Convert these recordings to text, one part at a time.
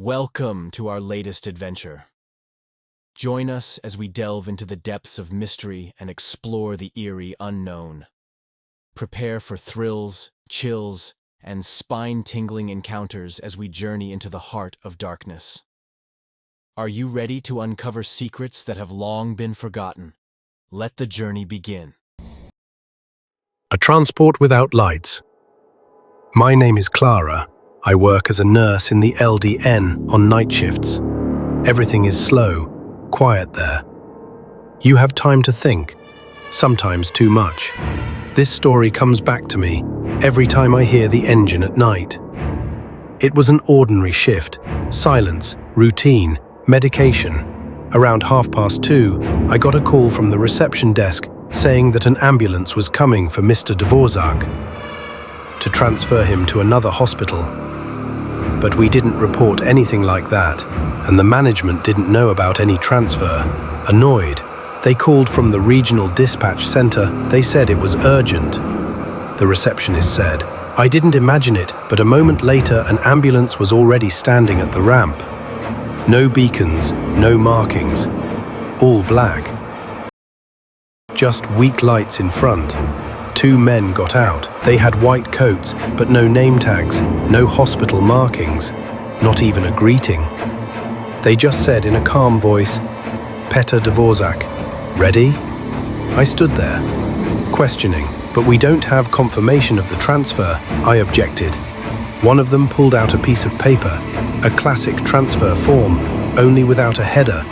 Welcome to our latest adventure. Join us as we delve into the depths of mystery and explore the eerie unknown. Prepare for thrills, chills, and spine-tingling encounters as we journey into the heart of darkness. Are you ready to uncover secrets that have long been forgotten? Let the journey begin. A transport without lights. My name is Clara. I work as a nurse in the LDN on night shifts. Everything is slow, quiet there. You have time to think, sometimes too much. This story comes back to me every time I hear the engine at night. It was an ordinary shift, silence, routine, medication. Around 2:30, I got a call from the reception desk saying that an ambulance was coming for Mr. Dvorak to transfer him to another hospital. But we didn't report anything like that, and the management didn't know about any transfer. Annoyed, they called from the regional dispatch center. They said it was urgent. The receptionist said, "I didn't imagine it, but a moment later an ambulance was already standing at the ramp. No beacons, no markings, all black. Just weak lights in front. 2 men got out. They had white coats, but no name tags, no hospital markings, not even a greeting. They just said in a calm voice, 'Peter Dvorak, ready?' I stood there, questioning, 'But we don't have confirmation of the transfer,' I objected. One of them pulled out a piece of paper, a classic transfer form, only without a header.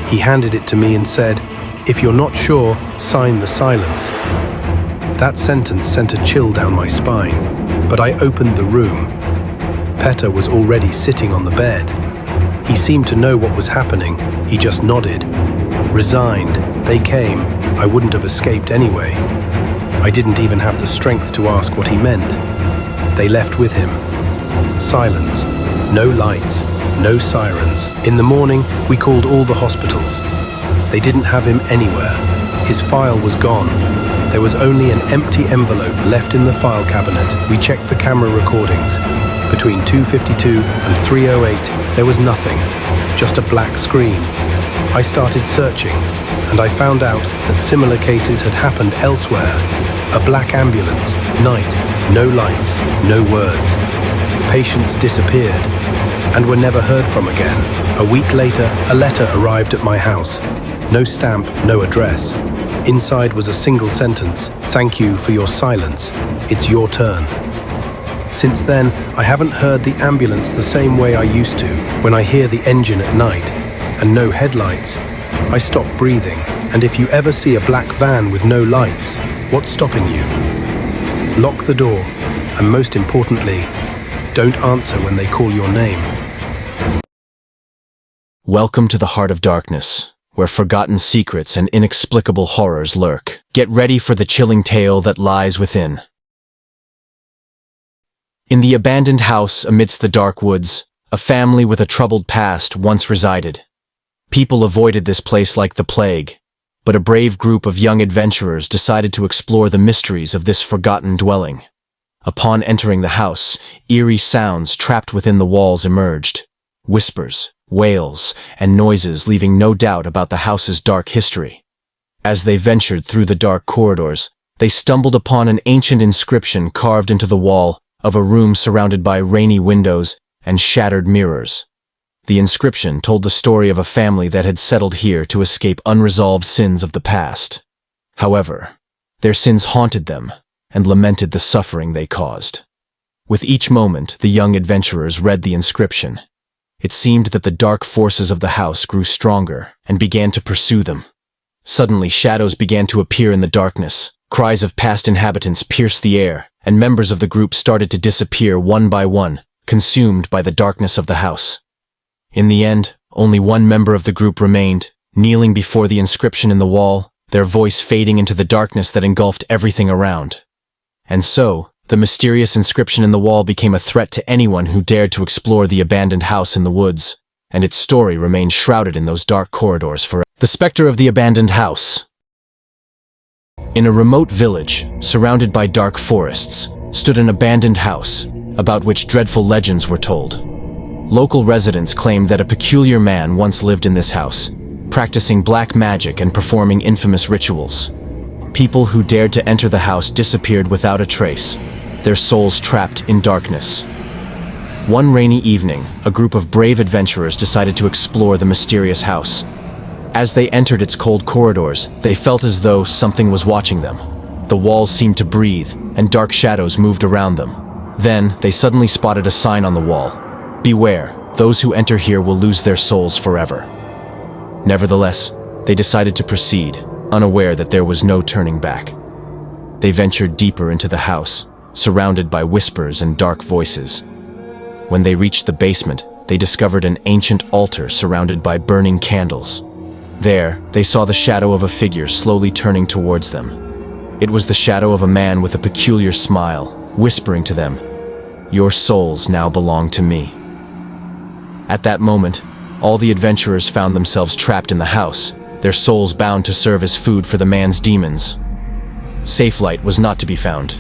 He handed it to me and said, 'If you're not sure, sign the silence.' That sentence sent a chill down my spine, but I opened the room. Peter was already sitting on the bed. He seemed to know what was happening. He just nodded. Resigned. They came. I wouldn't have escaped anyway. I didn't even have the strength to ask what he meant. They left with him. Silence. No lights. No sirens. In the morning, we called all the hospitals. They didn't have him anywhere. His file was gone. There was only an empty envelope left in the file cabinet. We checked the camera recordings. Between 2:52 and 3:08, there was nothing, just a black screen. I started searching, and I found out that similar cases had happened elsewhere. A black ambulance, night, no lights, no words. Patients disappeared and were never heard from again. A week later, a letter arrived at my house. No stamp, no address. Inside was a single sentence, "Thank you for your silence. It's your turn." Since then, I haven't heard the ambulance the same way I used to. When I hear the engine at night and no headlights, I stop breathing. And if you ever see a black van with no lights, what's stopping you? Lock the door, and most importantly, don't answer when they call your name. Welcome to the heart of darkness, where forgotten secrets and inexplicable horrors lurk. Get ready for the chilling tale that lies within. In the abandoned house amidst the dark woods, a family with a troubled past once resided. People avoided this place like the plague, but a brave group of young adventurers decided to explore the mysteries of this forgotten dwelling. Upon entering the house, eerie sounds trapped within the walls emerged. Whispers, wails, and noises leaving no doubt about the house's dark history. As they ventured through the dark corridors, they stumbled upon an ancient inscription carved into the wall of a room surrounded by rainy windows and shattered mirrors. The inscription told the story of a family that had settled here to escape unresolved sins of the past. However, their sins haunted them and lamented the suffering they caused. With each moment, the young adventurers read the inscription. It seemed that the dark forces of the house grew stronger and began to pursue them. Suddenly, shadows began to appear in the darkness. Cries of past inhabitants pierced the air, and members of the group started to disappear one by one, consumed by the darkness of the house. In the end, only one member of the group remained, kneeling before the inscription in the wall, their voice fading into the darkness that engulfed everything around. And so, the mysterious inscription in the wall became a threat to anyone who dared to explore the abandoned house in the woods, and its story remained shrouded in those dark corridors forever. The specter of the abandoned house. In a remote village, surrounded by dark forests, stood an abandoned house, about which dreadful legends were told. Local residents claimed that a peculiar man once lived in this house, practicing black magic and performing infamous rituals. People who dared to enter the house disappeared without a trace, their souls trapped in darkness. One rainy evening, a group of brave adventurers decided to explore the mysterious house. As they entered its cold corridors, they felt as though something was watching them. The walls seemed to breathe, and dark shadows moved around them. Then, they suddenly spotted a sign on the wall. "Beware, those who enter here will lose their souls forever." Nevertheless, they decided to proceed, unaware that there was no turning back. They ventured deeper into the house, surrounded by whispers and dark voices. When they reached the basement, they discovered an ancient altar surrounded by burning candles. There, they saw the shadow of a figure slowly turning towards them. It was the shadow of a man with a peculiar smile, whispering to them, "Your souls now belong to me." At that moment, all the adventurers found themselves trapped in the house, their souls bound to serve as food for the man's demons. Safe light was not to be found.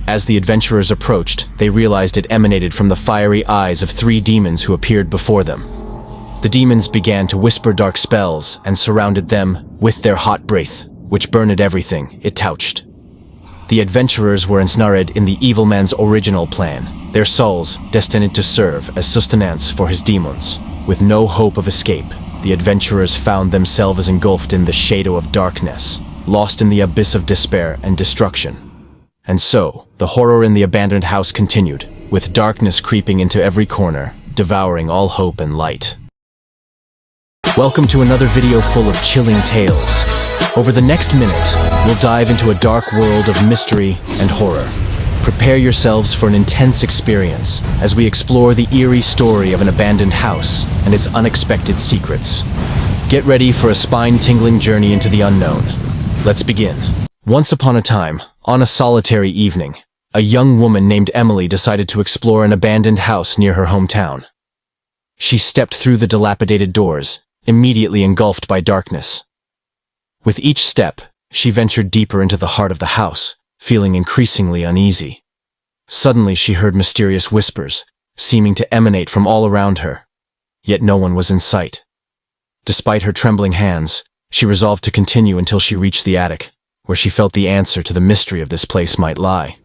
As the adventurers approached, they realized it emanated from the fiery eyes of 3 demons who appeared before them. The demons began to whisper dark spells and surrounded them with their hot breath, which burned everything it touched. The adventurers were ensnared in the evil man's original plan, their souls destined to serve as sustenance for his demons. With no hope of escape, the adventurers found themselves engulfed in the shadow of darkness, lost in the abyss of despair and destruction. And so, the horror in the abandoned house continued, with darkness creeping into every corner, devouring all hope and light. Welcome to another video full of chilling tales. Over the next minute, we'll dive into a dark world of mystery and horror. Prepare yourselves for an intense experience as we explore the eerie story of an abandoned house and its unexpected secrets. Get ready for a spine-tingling journey into the unknown. Let's begin. Once upon a time, on a solitary evening, a young woman named Emily decided to explore an abandoned house near her hometown. She stepped through the dilapidated doors, immediately engulfed by darkness. With each step, she ventured deeper into the heart of the house, feeling increasingly uneasy. Suddenly she heard mysterious whispers, seeming to emanate from all around her. Yet no one was in sight. Despite her trembling hands, she resolved to continue until she reached the attic, where she felt the answer to the mystery of this place might lie.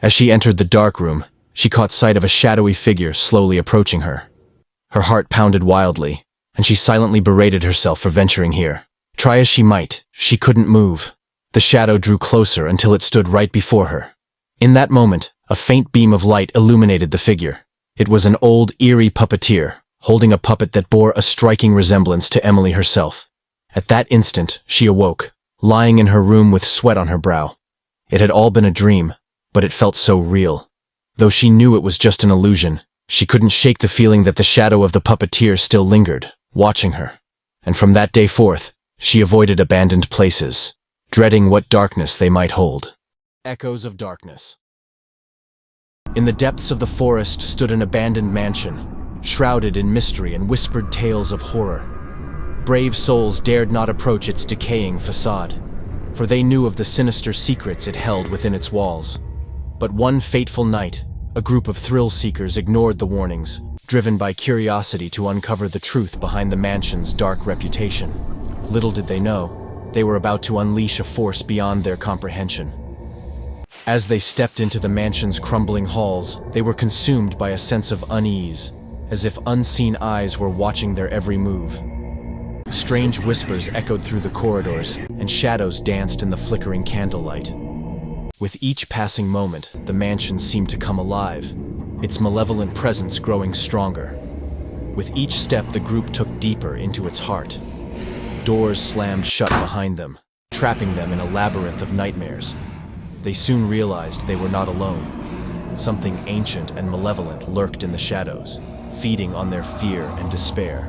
As she entered the dark room, she caught sight of a shadowy figure slowly approaching her. Her heart pounded wildly, and she silently berated herself for venturing here. Try as she might, she couldn't move. The shadow drew closer until it stood right before her. In that moment, a faint beam of light illuminated the figure. It was an old, eerie puppeteer, holding a puppet that bore a striking resemblance to Emily herself. At that instant, she awoke, lying in her room with sweat on her brow. It had all been a dream, but it felt so real. Though she knew it was just an illusion, she couldn't shake the feeling that the shadow of the puppeteer still lingered, watching her. And from that day forth, she avoided abandoned places, dreading what darkness they might hold. Echoes of darkness. In the depths of the forest stood an abandoned mansion, shrouded in mystery and whispered tales of horror. Brave souls dared not approach its decaying facade, for they knew of the sinister secrets it held within its walls. But one fateful night, a group of thrill-seekers ignored the warnings, driven by curiosity to uncover the truth behind the mansion's dark reputation. Little did they know, they were about to unleash a force beyond their comprehension. As they stepped into the mansion's crumbling halls, they were consumed by a sense of unease, as if unseen eyes were watching their every move. Strange whispers echoed through the corridors, and shadows danced in the flickering candlelight. With each passing moment, the mansion seemed to come alive, its malevolent presence growing stronger. With each step, the group took deeper into its heart. Doors slammed shut behind them, trapping them in a labyrinth of nightmares. They soon realized they were not alone. Something ancient and malevolent lurked in the shadows, feeding on their fear and despair.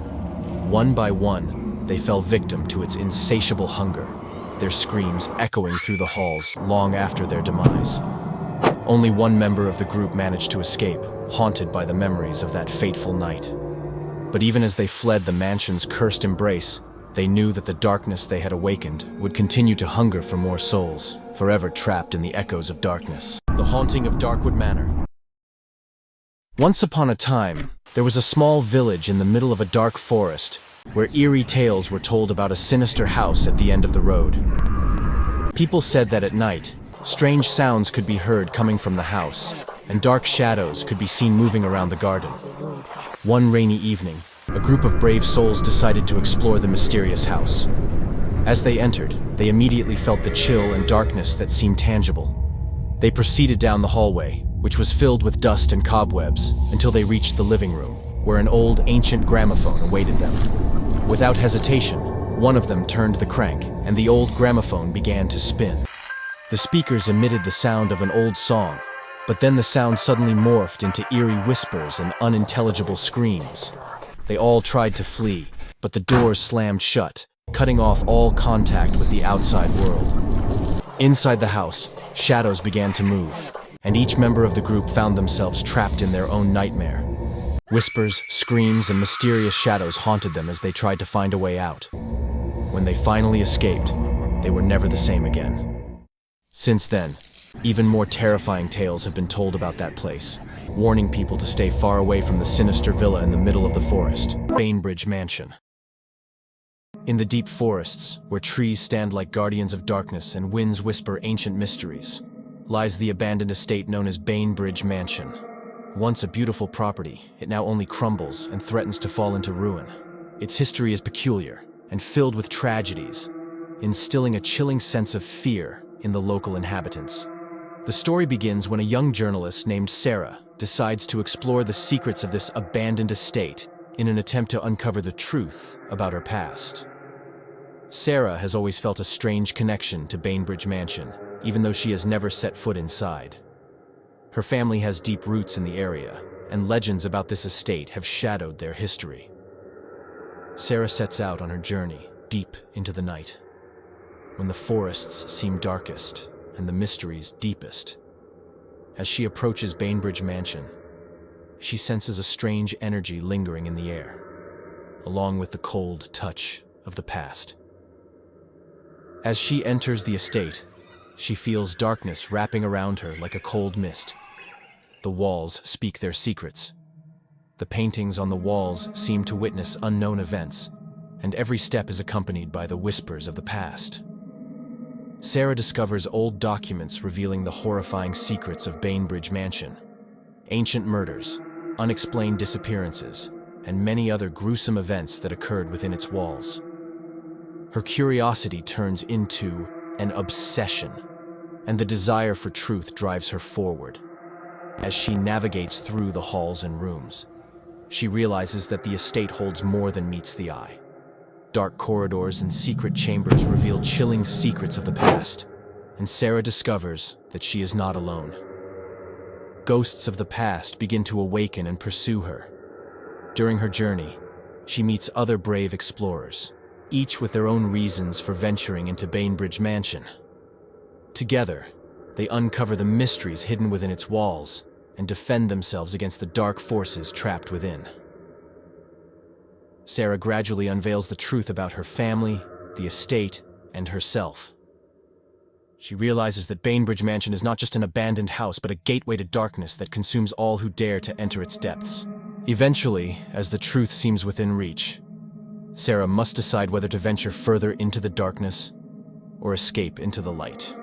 One by one, they fell victim to its insatiable hunger, their screams echoing through the halls long after their demise. Only one member of the group managed to escape, haunted by the memories of that fateful night. But even as they fled the mansion's cursed embrace, they knew that the darkness they had awakened would continue to hunger for more souls, forever trapped in the echoes of darkness. The haunting of Darkwood Manor. Once upon a time, there was a small village in the middle of a dark forest where eerie tales were told about a sinister house at the end of the road. People said that at night, strange sounds could be heard coming from the house, and dark shadows could be seen moving around the garden. One rainy evening, a group of brave souls decided to explore the mysterious house. As they entered, they immediately felt the chill and darkness that seemed tangible. They proceeded down the hallway, which was filled with dust and cobwebs, until they reached the living room, where an old, ancient gramophone awaited them. Without hesitation, one of them turned the crank, and the old gramophone began to spin. The speakers emitted the sound of an old song, but then the sound suddenly morphed into eerie whispers and unintelligible screams. They all tried to flee, but the doors slammed shut, cutting off all contact with the outside world. Inside the house, shadows began to move, and each member of the group found themselves trapped in their own nightmare. Whispers, screams, and mysterious shadows haunted them as they tried to find a way out. When they finally escaped, they were never the same again. Since then, even more terrifying tales have been told about that place, warning people to stay far away from the sinister villa in the middle of the forest, Banebridge Mansion. In the deep forests, where trees stand like guardians of darkness and winds whisper ancient mysteries, lies the abandoned estate known as Banebridge Mansion. Once a beautiful property, it now only crumbles and threatens to fall into ruin. Its history is peculiar and filled with tragedies, instilling a chilling sense of fear in the local inhabitants. The story begins when a young journalist named Sarah decides to explore the secrets of this abandoned estate in an attempt to uncover the truth about her past. Sarah has always felt a strange connection to Banebridge Mansion, even though she has never set foot inside. Her family has deep roots in the area, and legends about this estate have shadowed their history. Sarah sets out on her journey deep into the night, when the forests seem darkest and the mysteries deepest. As she approaches Banebridge Mansion, she senses a strange energy lingering in the air, along with the cold touch of the past. As she enters the estate, she feels darkness wrapping around her like a cold mist. The walls speak their secrets. The paintings on the walls seem to witness unknown events, and every step is accompanied by the whispers of the past. Sarah discovers old documents revealing the horrifying secrets of Banebridge Mansion. Ancient murders, unexplained disappearances, and many other gruesome events that occurred within its walls. Her curiosity turns into an obsession, and the desire for truth drives her forward. As she navigates through the halls and rooms, she realizes that the estate holds more than meets the eye. Dark corridors and secret chambers reveal chilling secrets of the past, and Sarah discovers that she is not alone. Ghosts of the past begin to awaken and pursue her. During her journey, she meets other brave explorers, each with their own reasons for venturing into Banebridge Mansion. Together, they uncover the mysteries hidden within its walls and defend themselves against the dark forces trapped within. Sarah gradually unveils the truth about her family, the estate, and herself. She realizes that Banebridge Mansion is not just an abandoned house, but a gateway to darkness that consumes all who dare to enter its depths. Eventually, as the truth seems within reach, Sarah must decide whether to venture further into the darkness or escape into the light.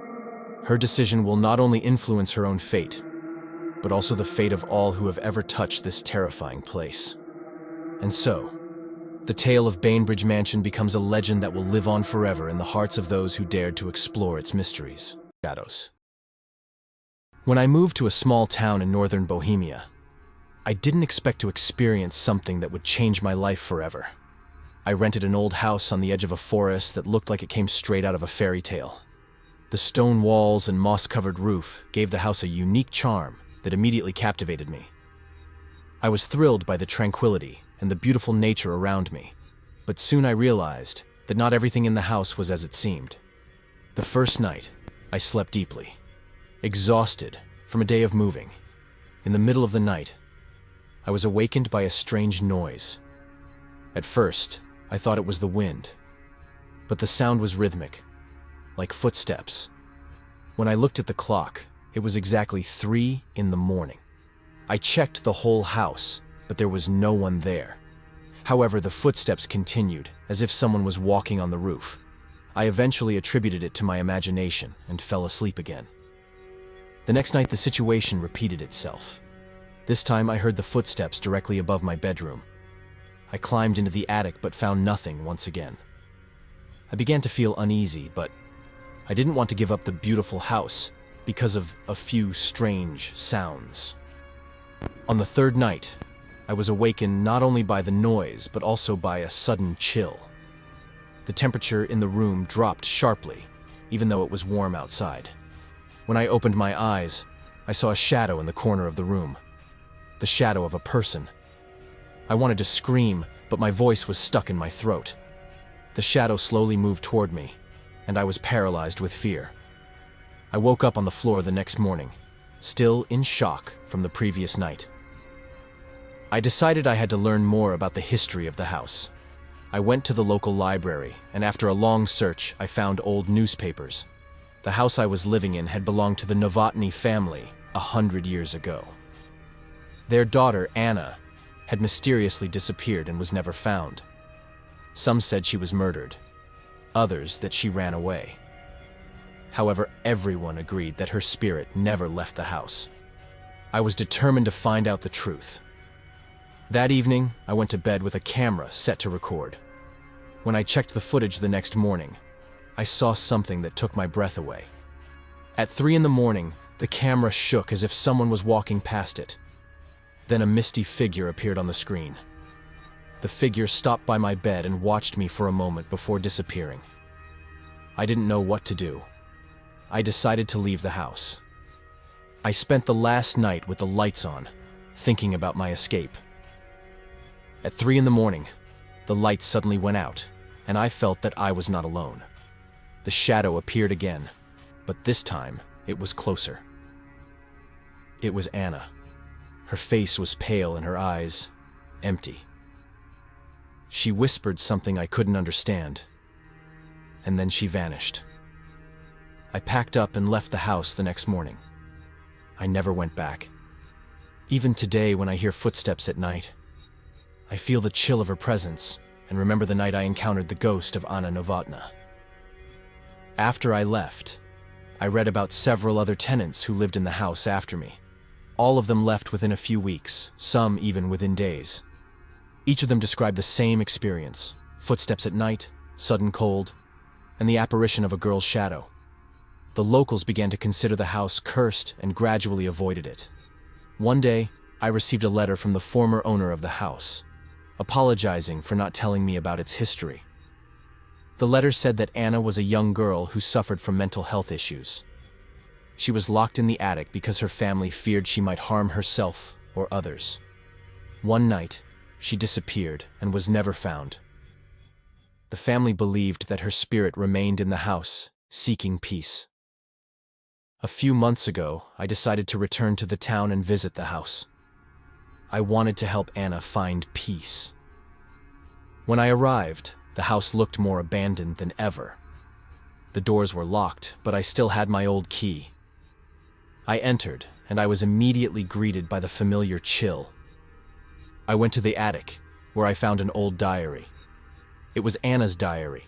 Her decision will not only influence her own fate, but also the fate of all who have ever touched this terrifying place. And so, the tale of Banebridge Mansion becomes a legend that will live on forever in the hearts of those who dared to explore its mysteries. Shadows. When I moved to a small town in northern Bohemia, I didn't expect to experience something that would change my life forever. I rented an old house on the edge of a forest that looked like it came straight out of a fairy tale. The stone walls and moss-covered roof gave the house a unique charm that immediately captivated me. I was thrilled by the tranquility and the beautiful nature around me, but soon I realized that not everything in the house was as it seemed. The first night, I slept deeply, exhausted from a day of moving. In the middle of the night, I was awakened by a strange noise. At first, I thought it was the wind, but the sound was rhythmic, like footsteps. When I looked at the clock, it was exactly 3 in the morning. I checked the whole house, but there was no one there. However, the footsteps continued, as if someone was walking on the roof. I eventually attributed it to my imagination and fell asleep again. The next night, the situation repeated itself. This time, I heard the footsteps directly above my bedroom. I climbed into the attic but found nothing once again. I began to feel uneasy, but I didn't want to give up the beautiful house because of a few strange sounds. On the third night, I was awakened not only by the noise but also by a sudden chill. The temperature in the room dropped sharply, even though it was warm outside. When I opened my eyes, I saw a shadow in the corner of the room. The shadow of a person. I wanted to scream, but my voice was stuck in my throat. The shadow slowly moved toward me, and I was paralyzed with fear. I woke up on the floor the next morning, still in shock from the previous night. I decided I had to learn more about the history of the house. I went to the local library, and after a long search, I found old newspapers. The house I was living in had belonged to the Novotny family 100 years ago. Their daughter, Anna, had mysteriously disappeared and was never found. Some said she was murdered, others that she ran away. However, everyone agreed that her spirit never left the house. I was determined to find out the truth. That evening, I went to bed with a camera set to record. When I checked the footage the next morning, I saw something that took my breath away. At 3 in the morning, the camera shook as if someone was walking past it. Then a misty figure appeared on the screen. The figure stopped by my bed and watched me for a moment before disappearing. I didn't know what to do. I decided to leave the house. I spent the last night with the lights on, thinking about my escape. At 3 in the morning, the lights suddenly went out, and I felt that I was not alone. The shadow appeared again, but this time it was closer. It was Anna. Her face was pale and her eyes empty. She whispered something I couldn't understand, and then she vanished. I packed up and left the house the next morning. I never went back. Even today, when I hear footsteps at night, I feel the chill of her presence and remember the night I encountered the ghost of Anna Novotna. After I left, I read about several other tenants who lived in the house after me. All of them left within a few weeks, some even within days. Each of them described the same experience: footsteps at night, sudden cold, and the apparition of a girl's shadow. The locals began to consider the house cursed and gradually avoided it. One day, I received a letter from the former owner of the house, apologizing for not telling me about its history. The letter said that Anna was a young girl who suffered from mental health issues. She was locked in the attic because her family feared she might harm herself or others. One night, she disappeared and was never found. The family believed that her spirit remained in the house, seeking peace. A few months ago, I decided to return to the town and visit the house. I wanted to help Anna find peace. When I arrived, the house looked more abandoned than ever. The doors were locked, but I still had my old key. I entered, and I was immediately greeted by the familiar chill. I went to the attic, where I found an old diary. It was Anna's diary.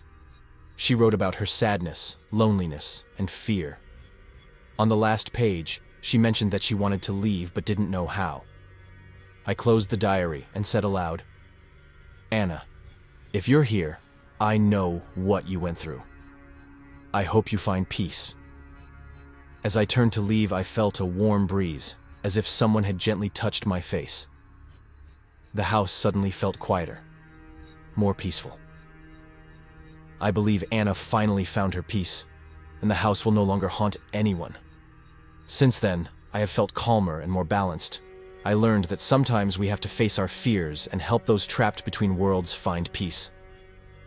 She wrote about her sadness, loneliness, and fear. On the last page, she mentioned that she wanted to leave but didn't know how. I closed the diary and said aloud, "Anna, if you're here, I know what you went through. I hope you find peace." As I turned to leave, I felt a warm breeze, as if someone had gently touched my face. The house suddenly felt quieter, more peaceful. I believe Anna finally found her peace, and the house will no longer haunt anyone. Since then, I have felt calmer and more balanced. I learned that sometimes we have to face our fears and help those trapped between worlds find peace.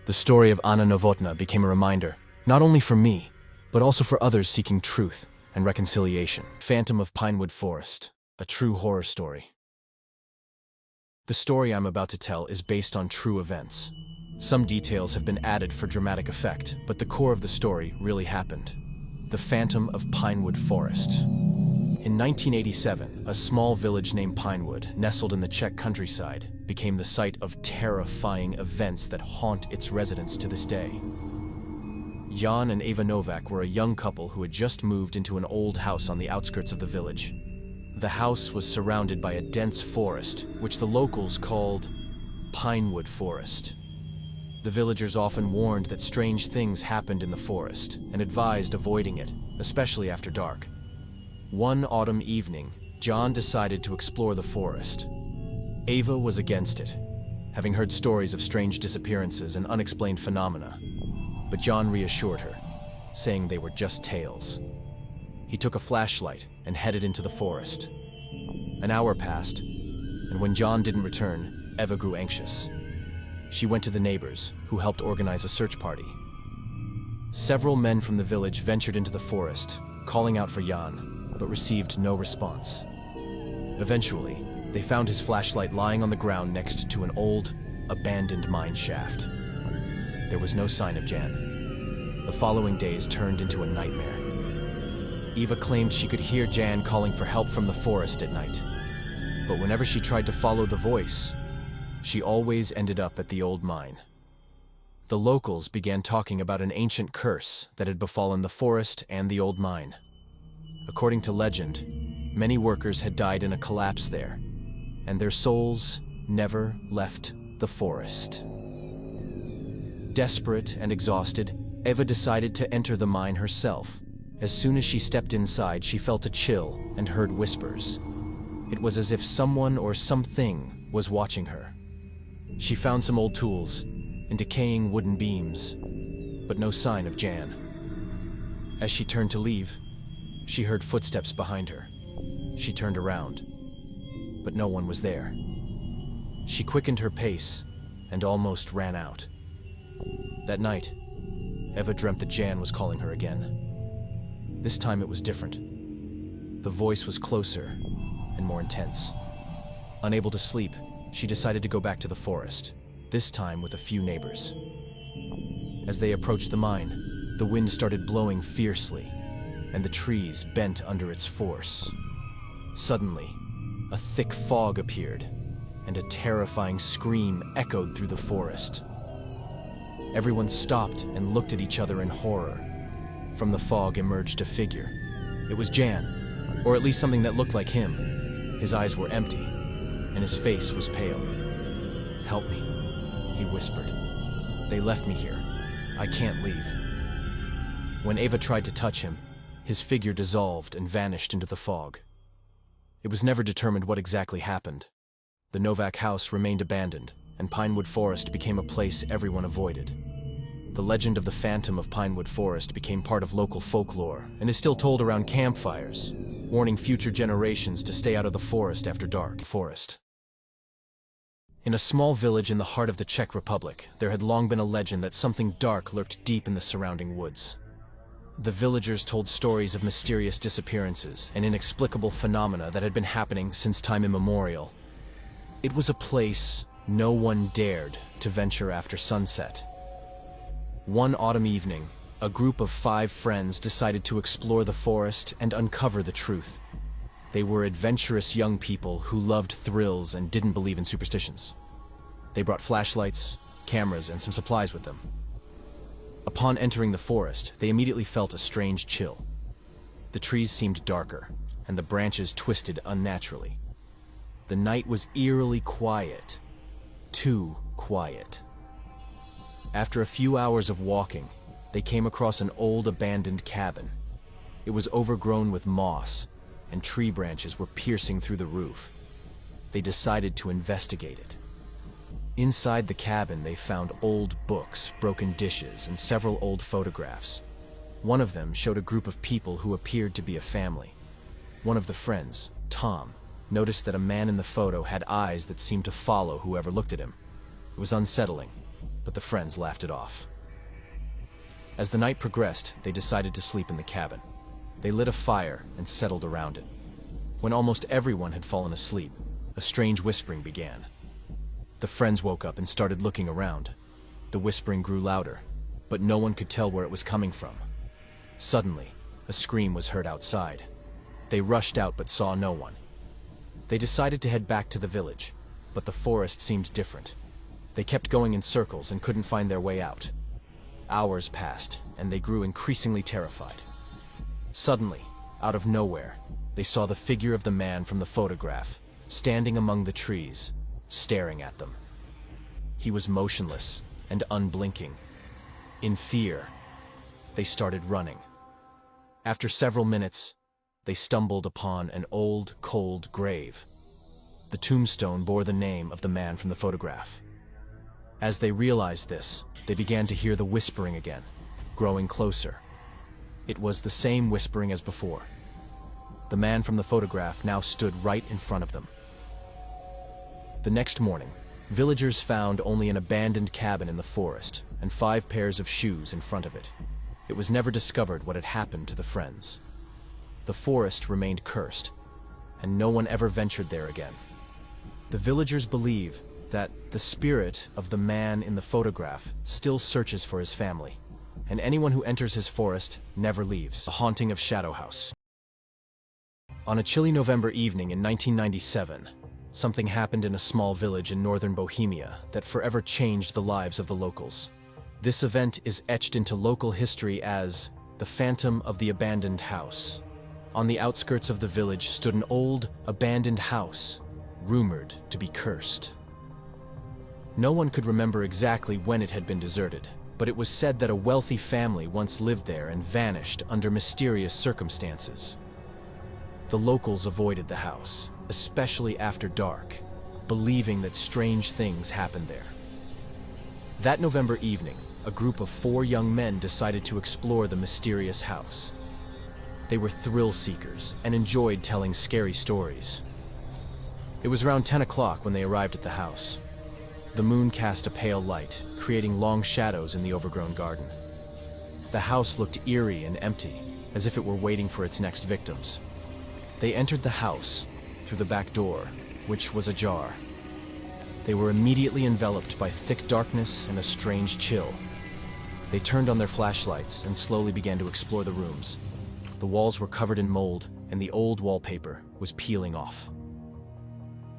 The story of Anna Novotna became a reminder, not only for me, but also for others seeking truth and reconciliation. Phantom of Pinewood Forest, a true horror story. The story I'm about to tell is based on true events. Some details have been added for dramatic effect, but the core of the story really happened. The Phantom of Pinewood Forest. In 1987, a small village named Pinewood, nestled in the Czech countryside, became the site of terrifying events that haunt its residents to this day. Jan and Eva Novak were a young couple who had just moved into an old house on the outskirts of the village. The house was surrounded by a dense forest, which the locals called Pinewood Forest. The villagers often warned that strange things happened in the forest and advised avoiding it, especially after dark. One autumn evening, John decided to explore the forest. Ava was against it, having heard stories of strange disappearances and unexplained phenomena. But John reassured her, saying they were just tales. He took a flashlight and headed into the forest. An hour passed, and when John didn't return, Eva grew anxious. She went to the neighbors, who helped organize a search party. Several men from the village ventured into the forest, calling out for Jan, but received no response. Eventually, they found his flashlight lying on the ground next to an old, abandoned mine shaft. There was no sign of Jan. The following days turned into a nightmare. Eva claimed she could hear Jan calling for help from the forest at night. But whenever she tried to follow the voice, she always ended up at the old mine. The locals began talking about an ancient curse that had befallen the forest and the old mine. According to legend, many workers had died in a collapse there, and their souls never left the forest. Desperate and exhausted, Eva decided to enter the mine herself. As soon as she stepped inside, she felt a chill and heard whispers. It was as if someone or something was watching her. She found some old tools and decaying wooden beams, but no sign of Jan. As she turned to leave, she heard footsteps behind her. She turned around, but no one was there. She quickened her pace and almost ran out. That night, Eva dreamt that Jan was calling her again. This time it was different. The voice was closer and more intense. Unable to sleep, she decided to go back to the forest, this time with a few neighbors. As they approached the mine, the wind started blowing fiercely, and the trees bent under its force. Suddenly, a thick fog appeared, and a terrifying scream echoed through the forest. Everyone stopped and looked at each other in horror. From the fog emerged a figure. It was Jan, or at least something that looked like him. His eyes were empty, and his face was pale. "Help me," he whispered. "They left me here. I can't leave." When Eva tried to touch him, his figure dissolved and vanished into the fog. It was never determined what exactly happened. The Novak house remained abandoned, and Pinewood Forest became a place everyone avoided. The legend of the Phantom of Pinewood Forest became part of local folklore and is still told around campfires, warning future generations to stay out of the forest after dark. In a small village in the heart of the Czech Republic, there had long been a legend that something dark lurked deep in the surrounding woods. The villagers told stories of mysterious disappearances and inexplicable phenomena that had been happening since time immemorial. It was a place no one dared to venture after sunset. One autumn evening, a group of 5 friends decided to explore the forest and uncover the truth. They were adventurous young people who loved thrills and didn't believe in superstitions. They brought flashlights, cameras, and some supplies with them. Upon entering the forest, they immediately felt a strange chill. The trees seemed darker, and the branches twisted unnaturally. The night was eerily quiet. Too quiet. After a few hours of walking, they came across an old abandoned cabin. It was overgrown with moss, and tree branches were piercing through the roof. They decided to investigate it. Inside the cabin, they found old books, broken dishes, and several old photographs. One of them showed a group of people who appeared to be a family. One of the friends, Tom, noticed that a man in the photo had eyes that seemed to follow whoever looked at him. It was unsettling, but the friends laughed it off. As the night progressed, they decided to sleep in the cabin. They lit a fire and settled around it. When almost everyone had fallen asleep, a strange whispering began. The friends woke up and started looking around. The whispering grew louder, but no one could tell where it was coming from. Suddenly, a scream was heard outside. They rushed out but saw no one. They decided to head back to the village, but the forest seemed different. They kept going in circles and couldn't find their way out. Hours passed, and they grew increasingly terrified. Suddenly, out of nowhere, they saw the figure of the man from the photograph, standing among the trees, staring at them. He was motionless and unblinking. In fear, they started running. After several minutes, they stumbled upon an old, cold grave. The tombstone bore the name of the man from the photograph. As they realized this, they began to hear the whispering again, growing closer. It was the same whispering as before. The man from the photograph now stood right in front of them. The next morning, villagers found only an abandoned cabin in the forest and 5 pairs of shoes in front of it. It was never discovered what had happened to the friends. The forest remained cursed, and no one ever ventured there again. The villagers believe that the spirit of the man in the photograph still searches for his family, and anyone who enters his forest never leaves. The haunting of Shadow House. On a chilly November evening in 1997, something happened in a small village in northern Bohemia that forever changed the lives of the locals. This event is etched into local history as the Phantom of the Abandoned House. On the outskirts of the village stood an old, abandoned house, rumored to be cursed. No one could remember exactly when it had been deserted, but it was said that a wealthy family once lived there and vanished under mysterious circumstances. The locals avoided the house, especially after dark, believing that strange things happened there. That November evening, a group of 4 young men decided to explore the mysterious house. They were thrill seekers and enjoyed telling scary stories. It was around 10 o'clock when they arrived at the house. The moon cast a pale light, creating long shadows in the overgrown garden. The house looked eerie and empty, as if it were waiting for its next victims. They entered the house through the back door, which was ajar. They were immediately enveloped by thick darkness and a strange chill. They turned on their flashlights and slowly began to explore the rooms. The walls were covered in mold, and the old wallpaper was peeling off.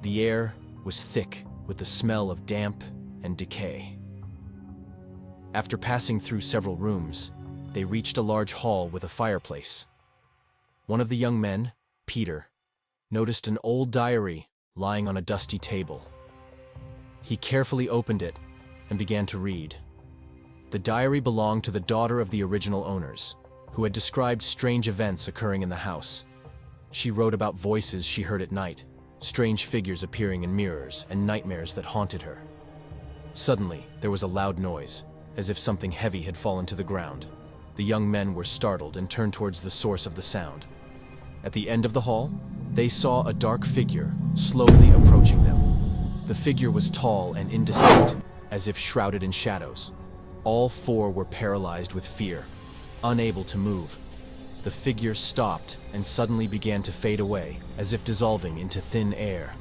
The air was thick with the smell of damp and decay. After passing through several rooms, they reached a large hall with a fireplace. One of the young men, Peter, noticed an old diary lying on a dusty table. He carefully opened it and began to read. The diary belonged to the daughter of the original owners, who had described strange events occurring in the house. She wrote about voices she heard at night, strange figures appearing in mirrors, and nightmares that haunted her. Suddenly, there was a loud noise, as if something heavy had fallen to the ground. The young men were startled and turned towards the source of the sound. At the end of the hall, they saw a dark figure slowly approaching them. The figure was tall and indistinct, as if shrouded in shadows. All 4 were paralyzed with fear, unable to move. The figure stopped and suddenly began to fade away, as if dissolving into thin air.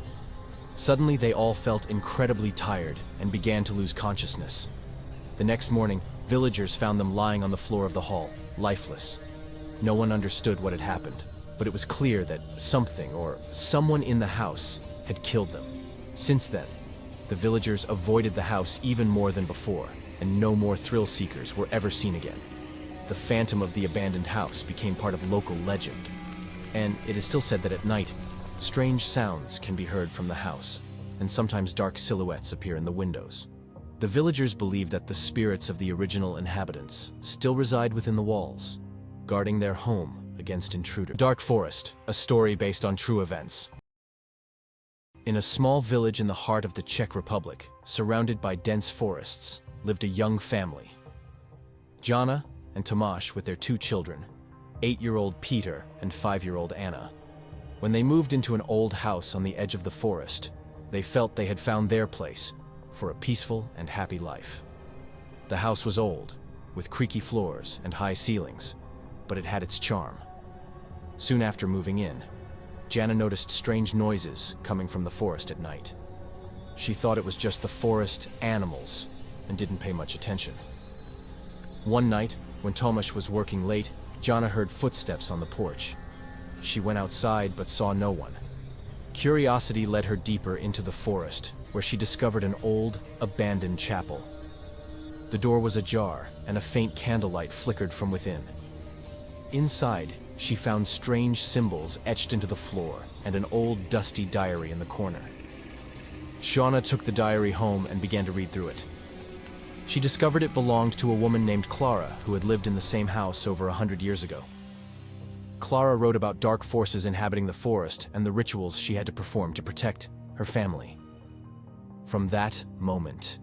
Suddenly, they all felt incredibly tired and began to lose consciousness. The next morning, villagers found them lying on the floor of the hall, lifeless. No one understood what had happened, but it was clear that something or someone in the house had killed them. Since then, the villagers avoided the house even more than before, and no more thrill seekers were ever seen again. The Phantom of the Abandoned House became part of local legend, and it is still said that at night, strange sounds can be heard from the house, and sometimes dark silhouettes appear in the windows. The villagers believe that the spirits of the original inhabitants still reside within the walls, guarding their home against intruders. Dark Forest, a story based on true events. In a small village in the heart of the Czech Republic, surrounded by dense forests, lived a young family. Jana and Tomáš with their 2 children, 8-year-old Peter and 5-year-old Anna. When they moved into an old house on the edge of the forest, they felt they had found their place for a peaceful and happy life. The house was old, with creaky floors and high ceilings, but it had its charm. Soon after moving in, Jana noticed strange noises coming from the forest at night. She thought it was just the forest animals and didn't pay much attention. One night, when Tomáš was working late, Jana heard footsteps on the porch. She went outside but saw no one. Curiosity led her deeper into the forest, where she discovered an old, abandoned chapel. The door was ajar, and a faint candlelight flickered from within. Inside, she found strange symbols etched into the floor and an old, dusty diary in the corner. Shauna took the diary home and began to read through it. She discovered it belonged to a woman named Clara who had lived in the same house over 100 years ago. Clara wrote about dark forces inhabiting the forest and the rituals she had to perform to protect her family. From that moment,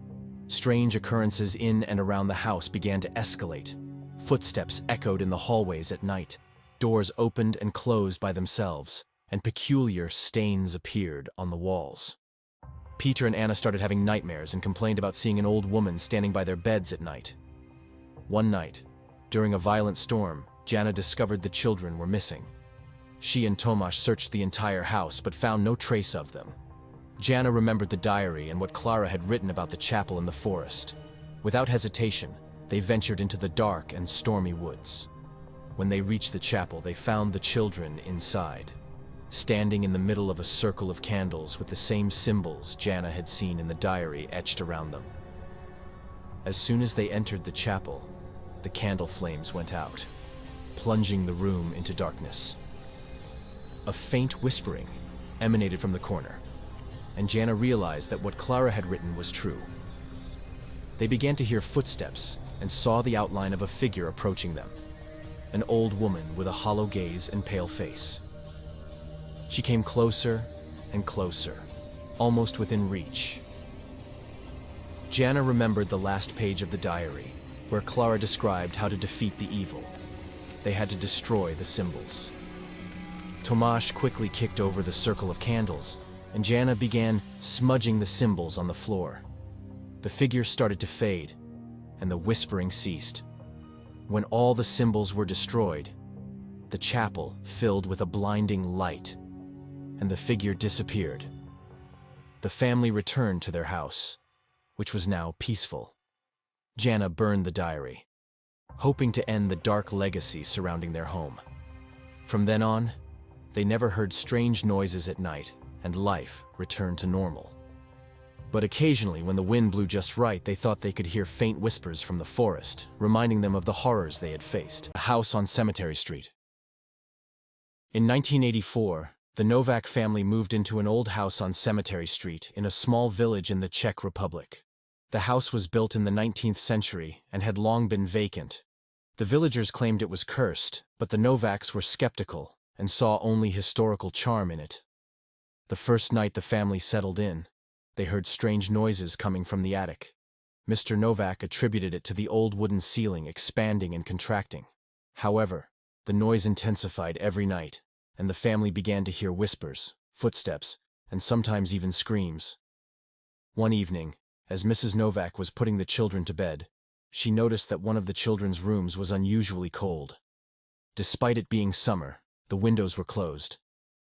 strange occurrences in and around the house began to escalate. Footsteps echoed in the hallways at night, doors opened and closed by themselves, and peculiar stains appeared on the walls. Peter and Anna started having nightmares and complained about seeing an old woman standing by their beds at night. One night, during a violent storm, Jana discovered the children were missing. She and Tomasz searched the entire house but found no trace of them. Jana remembered the diary and what Clara had written about the chapel in the forest. Without hesitation, they ventured into the dark and stormy woods. When they reached the chapel, they found the children inside, standing in the middle of a circle of candles with the same symbols Jana had seen in the diary etched around them. As soon as they entered the chapel, the candle flames went out, plunging the room into darkness. A faint whispering emanated from the corner, and Jana realized that what Clara had written was true. They began to hear footsteps and saw the outline of a figure approaching them, an old woman with a hollow gaze and pale face. She came closer and closer, almost within reach. Jana remembered the last page of the diary, where Clara described how to defeat the evil. They had to destroy the symbols. Tomasz quickly kicked over the circle of candles, and Jana began smudging the symbols on the floor. The figure started to fade, and the whispering ceased. When all the symbols were destroyed, the chapel filled with a blinding light, and the figure disappeared. The family returned to their house, which was now peaceful. Jana burned the diary, hoping to end the dark legacy surrounding their home. From then on, they never heard strange noises at night, and life returned to normal. But occasionally, when the wind blew just right, they thought they could hear faint whispers from the forest, reminding them of the horrors they had faced. A house on Cemetery Street. In 1984, the Novak family moved into an old house on Cemetery Street in a small village in the Czech Republic. The house was built in the 19th century and had long been vacant. The villagers claimed it was cursed, but the Novaks were skeptical and saw only historical charm in it. The first night the family settled in, they heard strange noises coming from the attic. Mr. Novak attributed it to the old wooden ceiling expanding and contracting. However, the noise intensified every night, and the family began to hear whispers, footsteps, and sometimes even screams. One evening, as Mrs. Novak was putting the children to bed, she noticed that one of the children's rooms was unusually cold. Despite it being summer, the windows were closed.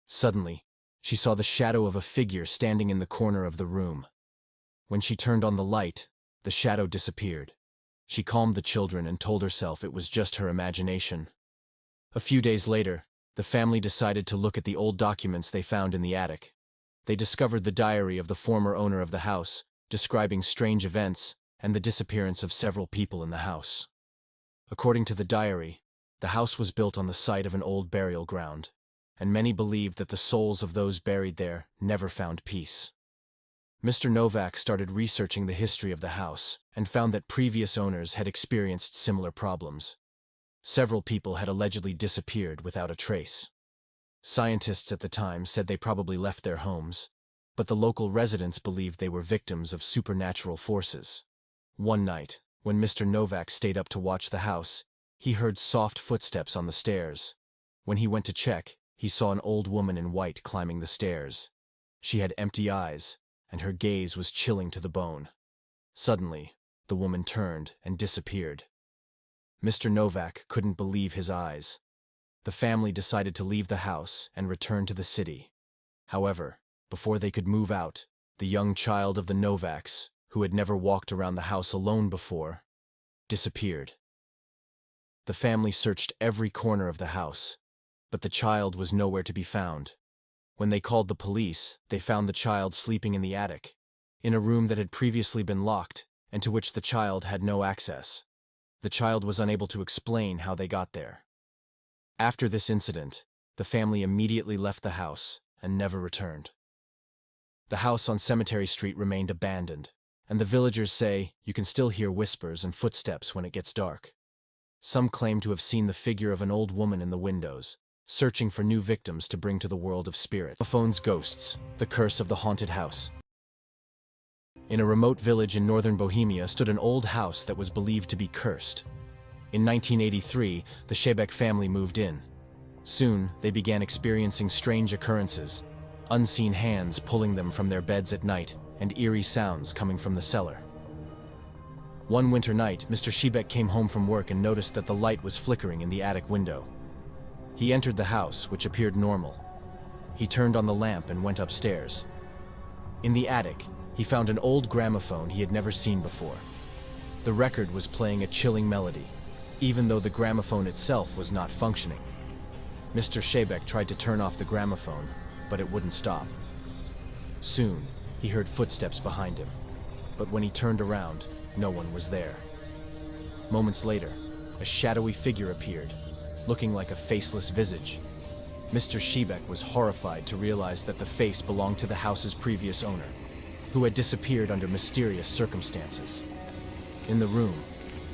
Suddenly, she saw the shadow of a figure standing in the corner of the room. When she turned on the light, the shadow disappeared. She calmed the children and told herself it was just her imagination. A few days later, the family decided to look at the old documents they found in the attic. They discovered the diary of the former owner of the house, describing strange events and the disappearance of several people in the house. According to the diary, the house was built on the site of an old burial ground, and many believed that the souls of those buried there never found peace. Mr. Novak started researching the history of the house and found that previous owners had experienced similar problems. Several people had allegedly disappeared without a trace. Scientists at the time said they probably left their homes, but the local residents believed they were victims of supernatural forces. One night, when Mr. Novak stayed up to watch the house, he heard soft footsteps on the stairs. When he went to check, he saw an old woman in white climbing the stairs. She had empty eyes, and her gaze was chilling to the bone. Suddenly, the woman turned and disappeared. Mr. Novak couldn't believe his eyes. The family decided to leave the house and return to the city. However, before they could move out, the young child of the Novaks, who had never walked around the house alone before, disappeared. The family searched every corner of the house, but the child was nowhere to be found. When they called the police, they found the child sleeping in the attic, in a room that had previously been locked and to which the child had no access. The child was unable to explain how they got there. After this incident, the family immediately left the house and never returned. The house on Cemetery Street remained abandoned, and the villagers say you can still hear whispers and footsteps when it gets dark. Some claim to have seen the figure of an old woman in the windows, searching for new victims to bring to the world of spirits. Phone's ghosts, the curse of the haunted house. In a remote village in northern Bohemia stood an old house that was believed to be cursed. In 1983, the Shebeck family moved in. Soon, they began experiencing strange occurrences, unseen hands pulling them from their beds at night, and eerie sounds coming from the cellar. One winter night, Mr. Shebeck came home from work and noticed that the light was flickering in the attic window. He entered the house, which appeared normal. He turned on the lamp and went upstairs. In the attic, he found an old gramophone he had never seen before. The record was playing a chilling melody, even though the gramophone itself was not functioning. Mr. Shebeck tried to turn off the gramophone, but it wouldn't stop. Soon, he heard footsteps behind him, but when he turned around, no one was there. Moments later, a shadowy figure appeared, looking like a faceless visage. Mr. Shebeck was horrified to realize that the face belonged to the house's previous owner, who had disappeared under mysterious circumstances. In the room,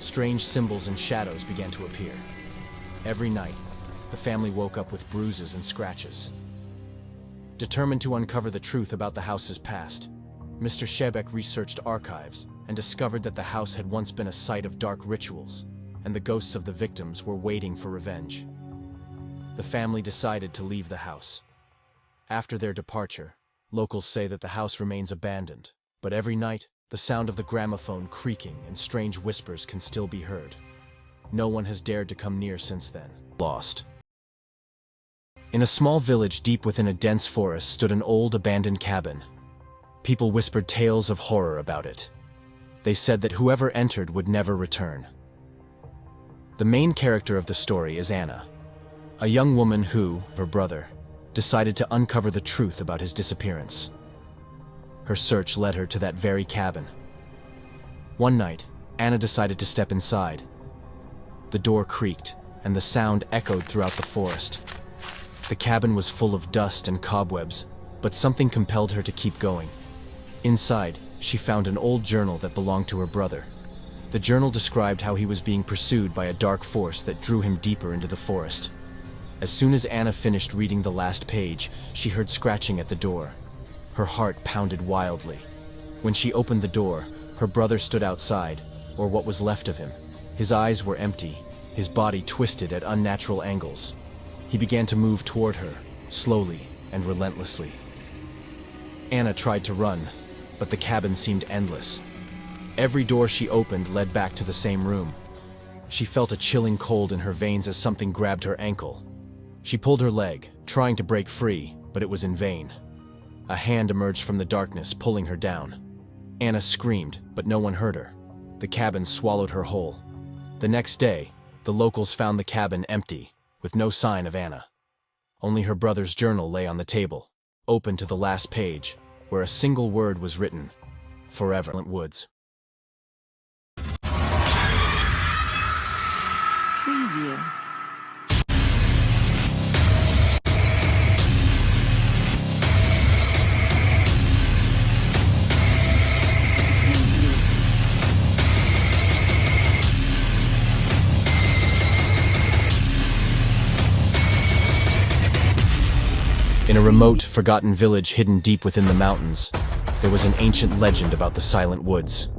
strange symbols and shadows began to appear. Every night, the family woke up with bruises and scratches. Determined to uncover the truth about the house's past, Mr. Shebeck researched archives and discovered that the house had once been a site of dark rituals, and the ghosts of the victims were waiting for revenge. The family decided to leave the house. After their departure, locals say that the house remains abandoned, but every night, the sound of the gramophone creaking and strange whispers can still be heard. No one has dared to come near since then. Lost. In a small village deep within a dense forest stood an old abandoned cabin. People whispered tales of horror about it. They said that whoever entered would never return. The main character of the story is Anna, a young woman who, her brother, decided to uncover the truth about his disappearance. Her search led her to that very cabin. One night, Anna decided to step inside. The door creaked, and the sound echoed throughout the forest. The cabin was full of dust and cobwebs, but something compelled her to keep going. Inside, she found an old journal that belonged to her brother. The journal described how he was being pursued by a dark force that drew him deeper into the forest. As soon as Anna finished reading the last page, she heard scratching at the door. Her heart pounded wildly. When she opened the door, her brother stood outside, or what was left of him. His eyes were empty, his body twisted at unnatural angles. He began to move toward her, slowly and relentlessly. Anna tried to run, but the cabin seemed endless. Every door she opened led back to the same room. She felt a chilling cold in her veins as something grabbed her ankle. She pulled her leg, trying to break free, but it was in vain. A hand emerged from the darkness, pulling her down. Anna screamed, but no one heard her. The cabin swallowed her whole. The next day, the locals found the cabin empty, with no sign of Anna. Only her brother's journal lay on the table, open to the last page, where a single word was written: forever. Woods. Preview. In a remote, forgotten village hidden deep within the mountains, there was an ancient legend about the silent woods.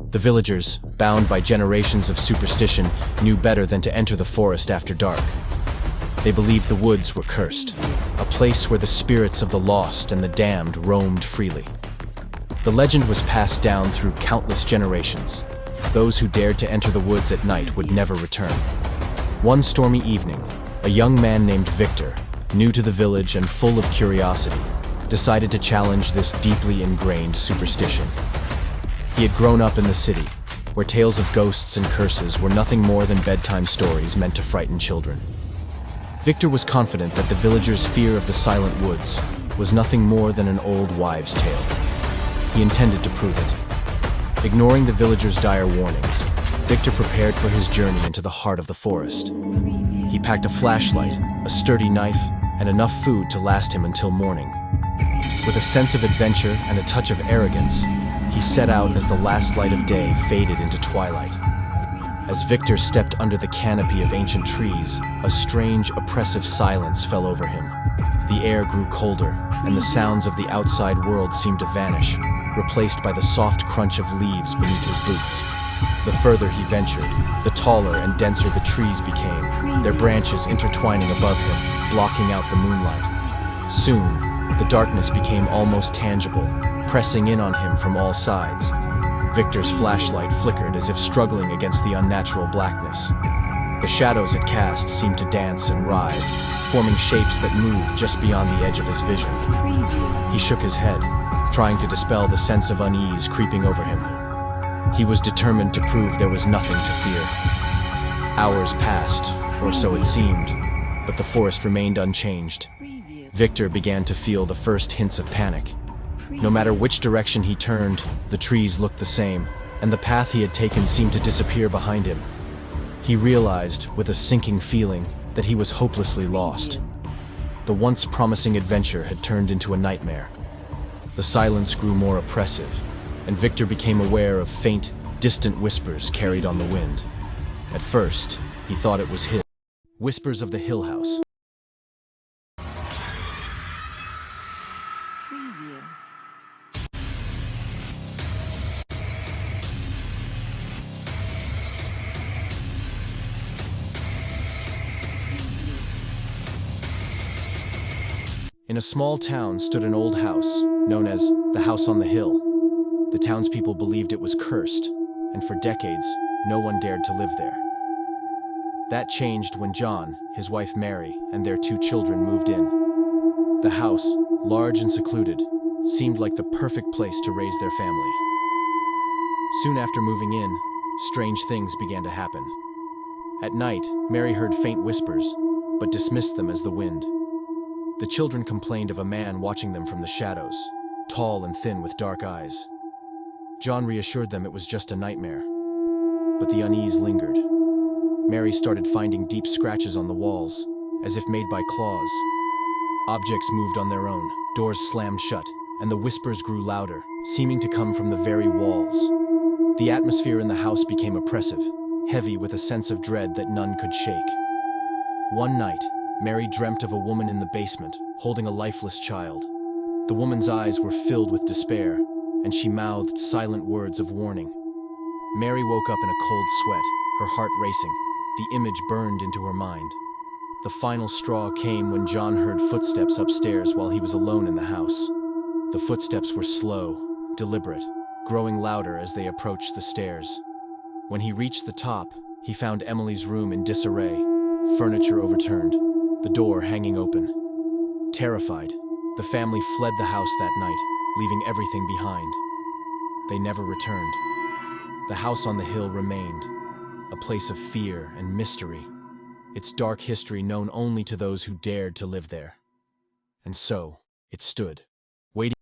The villagers, bound by generations of superstition, knew better than to enter the forest after dark. They believed the woods were cursed, a place where the spirits of the lost and the damned roamed freely. The legend was passed down through countless generations. Those who dared to enter the woods at night would never return. One stormy evening, a young man named Victor, new to the village and full of curiosity, decided to challenge this deeply ingrained superstition. He had grown up in the city, where tales of ghosts and curses were nothing more than bedtime stories meant to frighten children. Victor was confident that the villagers' fear of the silent woods was nothing more than an old wives' tale. He intended to prove it. Ignoring the villagers' dire warnings, Victor prepared for his journey into the heart of the forest. He packed a flashlight, a sturdy knife, and enough food to last him until morning. With a sense of adventure and a touch of arrogance, he set out as the last light of day faded into twilight. As Victor stepped under the canopy of ancient trees, a strange, oppressive silence fell over him. The air grew colder, and the sounds of the outside world seemed to vanish, replaced by the soft crunch of leaves beneath his boots. The further he ventured, the taller and denser the trees became, their branches intertwining above him, blocking out the moonlight. Soon, the darkness became almost tangible, pressing in on him from all sides. Victor's flashlight flickered as if struggling against the unnatural blackness. The shadows it cast seemed to dance and writhe, forming shapes that moved just beyond the edge of his vision. He shook his head, trying to dispel the sense of unease creeping over him. He was determined to prove there was nothing to fear. Hours passed, or so it seemed, but the forest remained unchanged. Victor began to feel the first hints of panic. No matter which direction he turned, the trees looked the same, and the path he had taken seemed to disappear behind him. He realized, with a sinking feeling, that he was hopelessly lost. The once promising adventure had turned into a nightmare. The silence grew more oppressive, and Victor became aware of faint, distant whispers carried on the wind. At first, he thought it was his whispers of the hillhouse. In a small town stood an old house, known as the House on the Hill. The townspeople believed it was cursed, and for decades, no one dared to live there. That changed when John, his wife Mary, and their 2 children moved in. The house, large and secluded, seemed like the perfect place to raise their family. Soon after moving in, strange things began to happen. At night, Mary heard faint whispers, but dismissed them as the wind. The children complained of a man watching them from the shadows, tall and thin with dark eyes. John reassured them it was just a nightmare, but the unease lingered. Mary started finding deep scratches on the walls, as if made by claws. Objects moved on their own, doors slammed shut, and the whispers grew louder, seeming to come from the very walls. The atmosphere in the house became oppressive, heavy with a sense of dread that none could shake. One night, Mary dreamt of a woman in the basement, holding a lifeless child. The woman's eyes were filled with despair, and she mouthed silent words of warning. Mary woke up in a cold sweat, her heart racing. The image burned into her mind. The final straw came when John heard footsteps upstairs while he was alone in the house. The footsteps were slow, deliberate, growing louder as they approached the stairs. When he reached the top, he found Emily's room in disarray, furniture overturned, the door hanging open. Terrified, the family fled the house that night, leaving everything behind. They never returned. The house on the hill remained, a place of fear and mystery, its dark history known only to those who dared to live there. And so, it stood, waiting.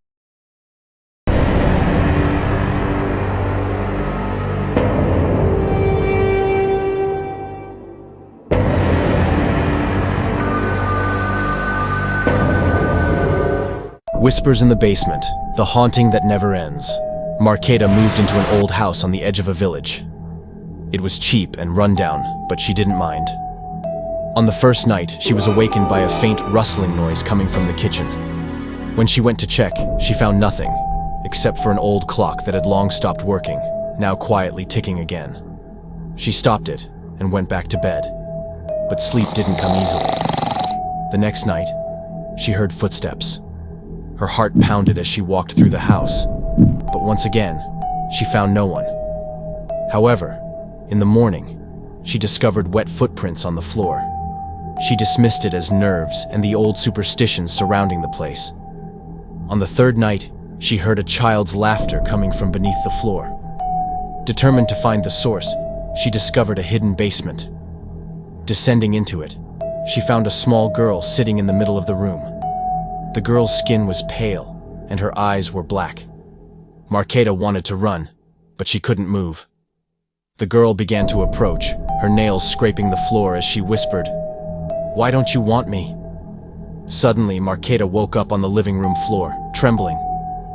Whispers in the basement, the haunting that never ends. Marketa moved into an old house on the edge of a village. It was cheap and rundown, but she didn't mind. On the first night, she was awakened by a faint rustling noise coming from the kitchen. When she went to check, she found nothing, except for an old clock that had long stopped working, now quietly ticking again. She stopped it and went back to bed, but sleep didn't come easily. The next night, she heard footsteps. Her heart pounded as she walked through the house, but once again, she found no one. However, in the morning, she discovered wet footprints on the floor. She dismissed it as nerves and the old superstitions surrounding the place. On the third night, she heard a child's laughter coming from beneath the floor. Determined to find the source, she discovered a hidden basement. Descending into it, she found a small girl sitting in the middle of the room. The girl's skin was pale, and her eyes were black. Marketa wanted to run, but she couldn't move. The girl began to approach, her nails scraping the floor as she whispered, "Why don't you want me?" Suddenly, Marketa woke up on the living room floor, trembling.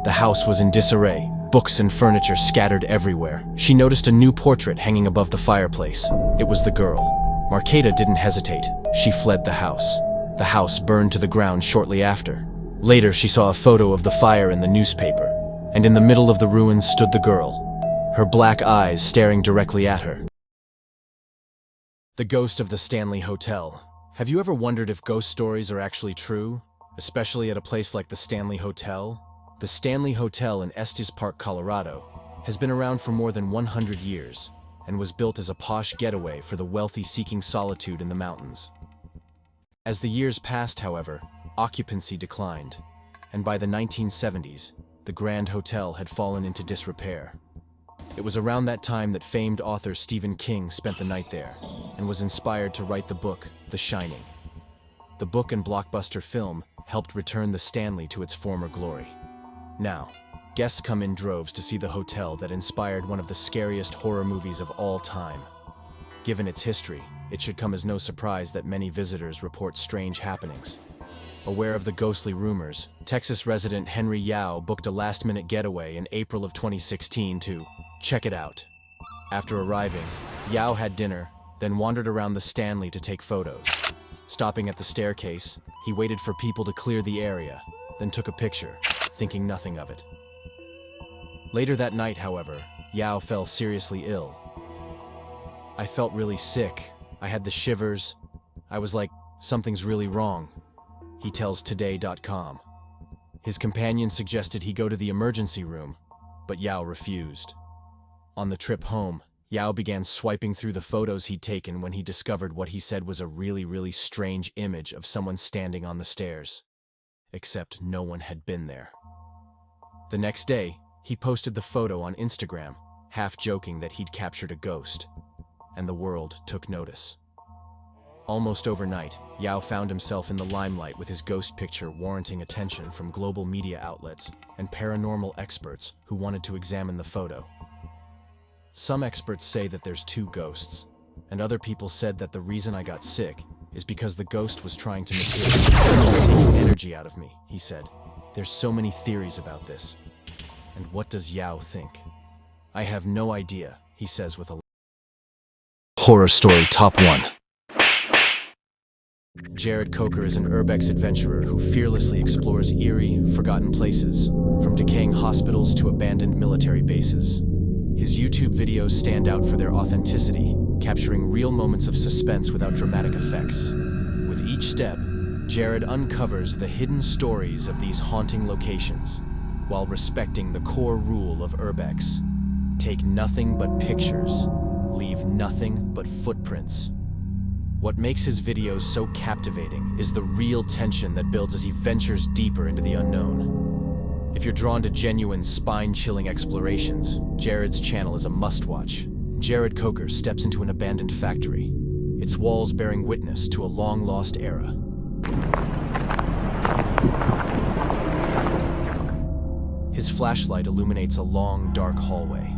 The house was in disarray, books and furniture scattered everywhere. She noticed a new portrait hanging above the fireplace. It was the girl. Marketa didn't hesitate. She fled the house. The house burned to the ground shortly after. Later, she saw a photo of the fire in the newspaper, and in the middle of the ruins stood the girl, her black eyes staring directly at her. The ghost of the Stanley Hotel. Have you ever wondered if ghost stories are actually true, especially at a place like the Stanley Hotel? The Stanley Hotel in Estes Park, Colorado, has been around for more than 100 years and was built as a posh getaway for the wealthy seeking solitude in the mountains. As the years passed, however, occupancy declined, and by the 1970s, the Grand Hotel had fallen into disrepair. It was around that time that famed author Stephen King spent the night there and was inspired to write the book, The Shining. The book and blockbuster film helped return the Stanley to its former glory. Now, guests come in droves to see the hotel that inspired one of the scariest horror movies of all time. Given its history, it should come as no surprise that many visitors report strange happenings. Aware of the ghostly rumors, Texas resident Henry Yao booked a last-minute getaway in April of 2016 to check it out. After arriving, Yao had dinner, then wandered around the Stanley to take photos. Stopping at the staircase, he waited for people to clear the area, then took a picture, thinking nothing of it. Later that night, however, Yao fell seriously ill. "I felt really sick. I had the shivers. I was like, something's really wrong," he tells Today.com. His companion suggested he go to the emergency room, but Yao refused. On the trip home, Yao began swiping through the photos he'd taken when he discovered what he said was a really strange image of someone standing on the stairs. Except no one had been there. The next day, he posted the photo on Instagram, half joking that he'd captured a ghost, and the world took notice. Almost overnight, Yao found himself in the limelight with his ghost picture warranting attention from global media outlets and paranormal experts who wanted to examine the photo. Some experts say that there's two ghosts, and other people said that the reason I got sick is because the ghost was trying to materialize, taking energy out of me, he said. There's so many theories about this. And what does Yao think? "I have no idea," he says with a Horror Story Top 1. Jared Coker is an urbex adventurer who fearlessly explores eerie, forgotten places, from decaying hospitals to abandoned military bases. His YouTube videos stand out for their authenticity, capturing real moments of suspense without dramatic effects. With each step, Jared uncovers the hidden stories of these haunting locations, while respecting the core rule of urbex: take nothing but pictures, leave nothing but footprints. What makes his videos so captivating is the real tension that builds as he ventures deeper into the unknown. If you're drawn to genuine, spine-chilling explorations, Jared's channel is a must-watch. Jared Coker steps into an abandoned factory, its walls bearing witness to a long-lost era. His flashlight illuminates a long, dark hallway.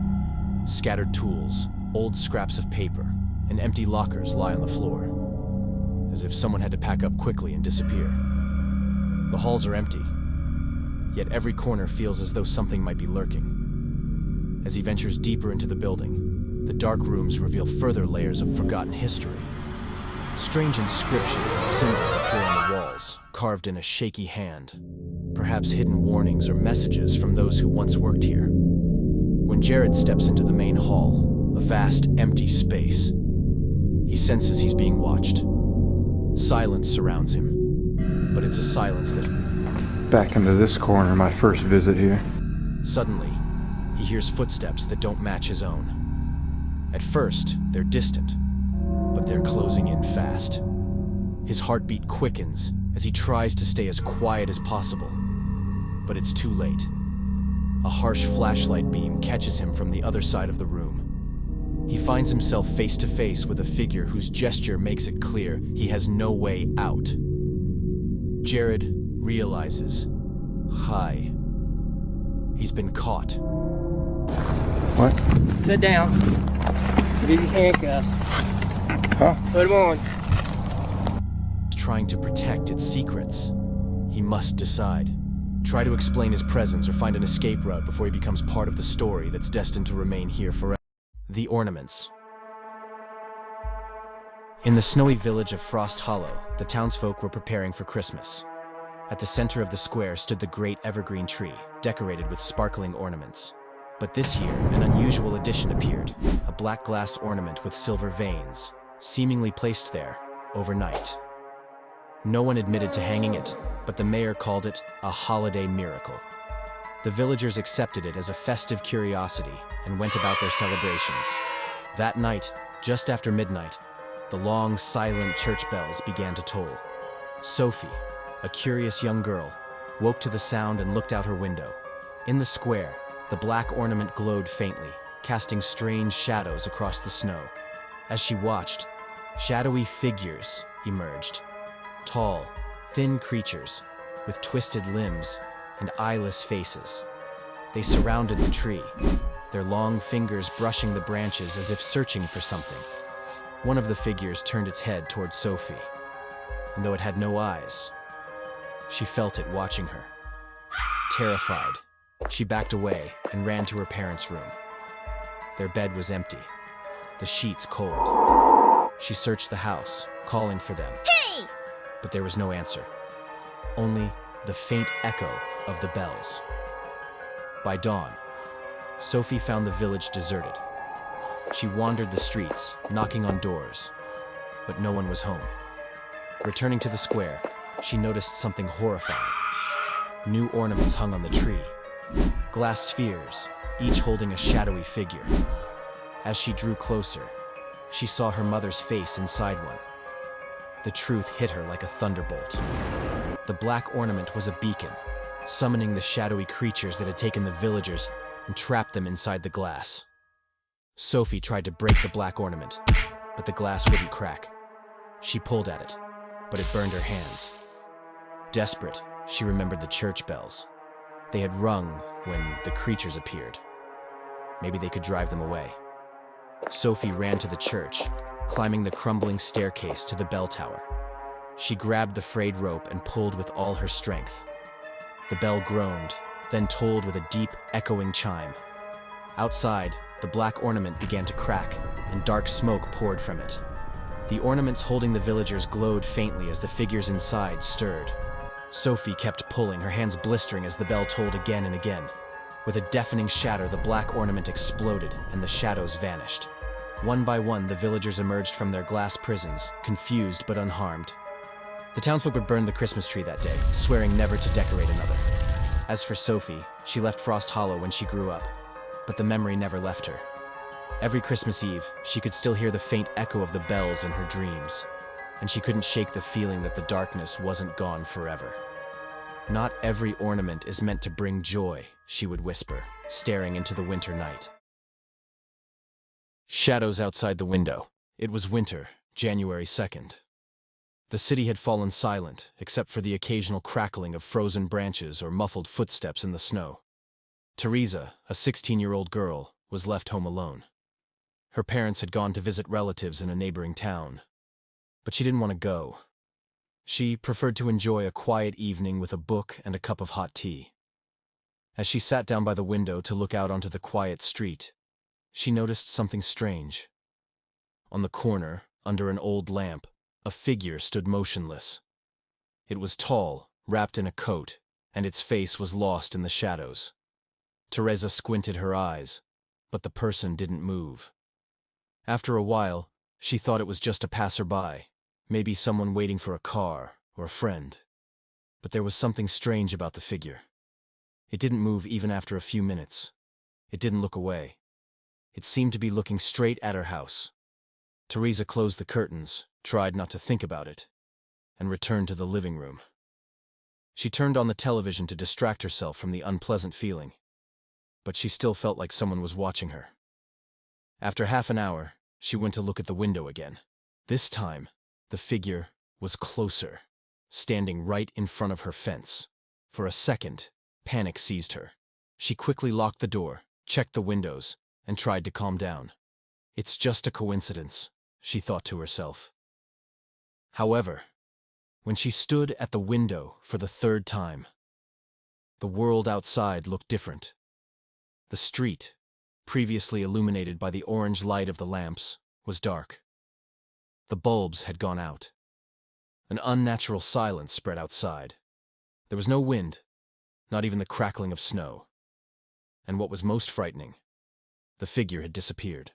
Scattered tools, old scraps of paper, and empty lockers lie on the floor, as if someone had to pack up quickly and disappear. The halls are empty, yet every corner feels as though something might be lurking. As he ventures deeper into the building, the dark rooms reveal further layers of forgotten history. Strange inscriptions and symbols appear on the walls, carved in a shaky hand, perhaps hidden warnings or messages from those who once worked here. When Jared steps into the main hall, a vast, empty space, he senses he's being watched. Silence surrounds him, but it's a silence that... Back into this corner, my first visit here. Suddenly, he hears footsteps that don't match his own. At first, they're distant, but they're closing in fast. His heartbeat quickens as he tries to stay as quiet as possible, but it's too late. A harsh flashlight beam catches him from the other side of the room. He finds himself face to face with a figure whose gesture makes it clear he has no way out. Jared realizes, hi, he's been caught. What? Sit down. Give you handcuffs. Huh? Put them on. Trying to protect its secrets. He must decide. Try to explain his presence or find an escape route before he becomes part of the story that's destined to remain here forever. The ornaments. In the snowy village of Frost Hollow, the townsfolk were preparing for Christmas. At the center of the square stood the great evergreen tree, decorated with sparkling ornaments. But this year, an unusual addition appeared, a black glass ornament with silver veins, seemingly placed there overnight. No one admitted to hanging it, but the mayor called it a holiday miracle. The villagers accepted it as a festive curiosity and went about their celebrations. That night, just after midnight, the long, silent church bells began to toll. Sophie, a curious young girl, woke to the sound and looked out her window. In the square, the black ornament glowed faintly, casting strange shadows across the snow. As she watched, shadowy figures emerged. Tall, thin creatures with twisted limbs and eyeless faces. They surrounded the tree, their long fingers brushing the branches as if searching for something. One of the figures turned its head towards Sophie, and though it had no eyes, she felt it watching her. Terrified, she backed away and ran to her parents' room. Their bed was empty, the sheets cold. She searched the house, calling for them. Hey! But there was no answer. Only the faint echo of the bells. By dawn, Sophie found the village deserted. She wandered the streets, knocking on doors, but no one was home. Returning to the square, she noticed something horrifying. New ornaments hung on the tree. Glass spheres, each holding a shadowy figure. As she drew closer, she saw her mother's face inside one. The truth hit her like a thunderbolt. The black ornament was a beacon, summoning the shadowy creatures that had taken the villagers and trapped them inside the glass. Sophie tried to break the black ornament, but the glass wouldn't crack. She pulled at it, but it burned her hands. Desperate, she remembered the church bells. They had rung when the creatures appeared. Maybe they could drive them away. Sophie ran to the church, climbing the crumbling staircase to the bell tower. She grabbed the frayed rope and pulled with all her strength. The bell groaned, then tolled with a deep, echoing chime. Outside, the black ornament began to crack, and dark smoke poured from it. The ornaments holding the villagers glowed faintly as the figures inside stirred. Sophie kept pulling, her hands blistering as the bell tolled again and again. With a deafening shatter, the black ornament exploded, and the shadows vanished. One by one, the villagers emerged from their glass prisons, confused but unharmed. The townsfolk would burn the Christmas tree that day, swearing never to decorate another. As for Sophie, she left Frost Hollow when she grew up, but the memory never left her. Every Christmas Eve, she could still hear the faint echo of the bells in her dreams, and she couldn't shake the feeling that the darkness wasn't gone forever. Not every ornament is meant to bring joy, she would whisper, staring into the winter night. Shadows outside the window. It was winter, January 2nd. The city had fallen silent, except for the occasional crackling of frozen branches or muffled footsteps in the snow. Teresa, a 16-year-old girl, was left home alone. Her parents had gone to visit relatives in a neighboring town, but she didn't want to go. She preferred to enjoy a quiet evening with a book and a cup of hot tea. As she sat down by the window to look out onto the quiet street, she noticed something strange. On the corner, under an old lamp, a figure stood motionless. It was tall, wrapped in a coat, and its face was lost in the shadows. Teresa squinted her eyes, but the person didn't move. After a while, she thought it was just a passerby, maybe someone waiting for a car or a friend. But there was something strange about the figure. It didn't move even after a few minutes. It didn't look away. It seemed to be looking straight at her house. Teresa closed the curtains, tried not to think about it, and returned to the living room. She turned on the television to distract herself from the unpleasant feeling, but she still felt like someone was watching her. After half an hour, she went to look at the window again. This time, the figure was closer, standing right in front of her fence. For a second, panic seized her. She quickly locked the door, checked the windows, and tried to calm down. It's just a coincidence, she thought to herself. However, when she stood at the window for the third time, the world outside looked different. The street, previously illuminated by the orange light of the lamps, was dark. The bulbs had gone out. An unnatural silence spread outside. There was no wind, not even the crackling of snow. And what was most frightening, the figure had disappeared.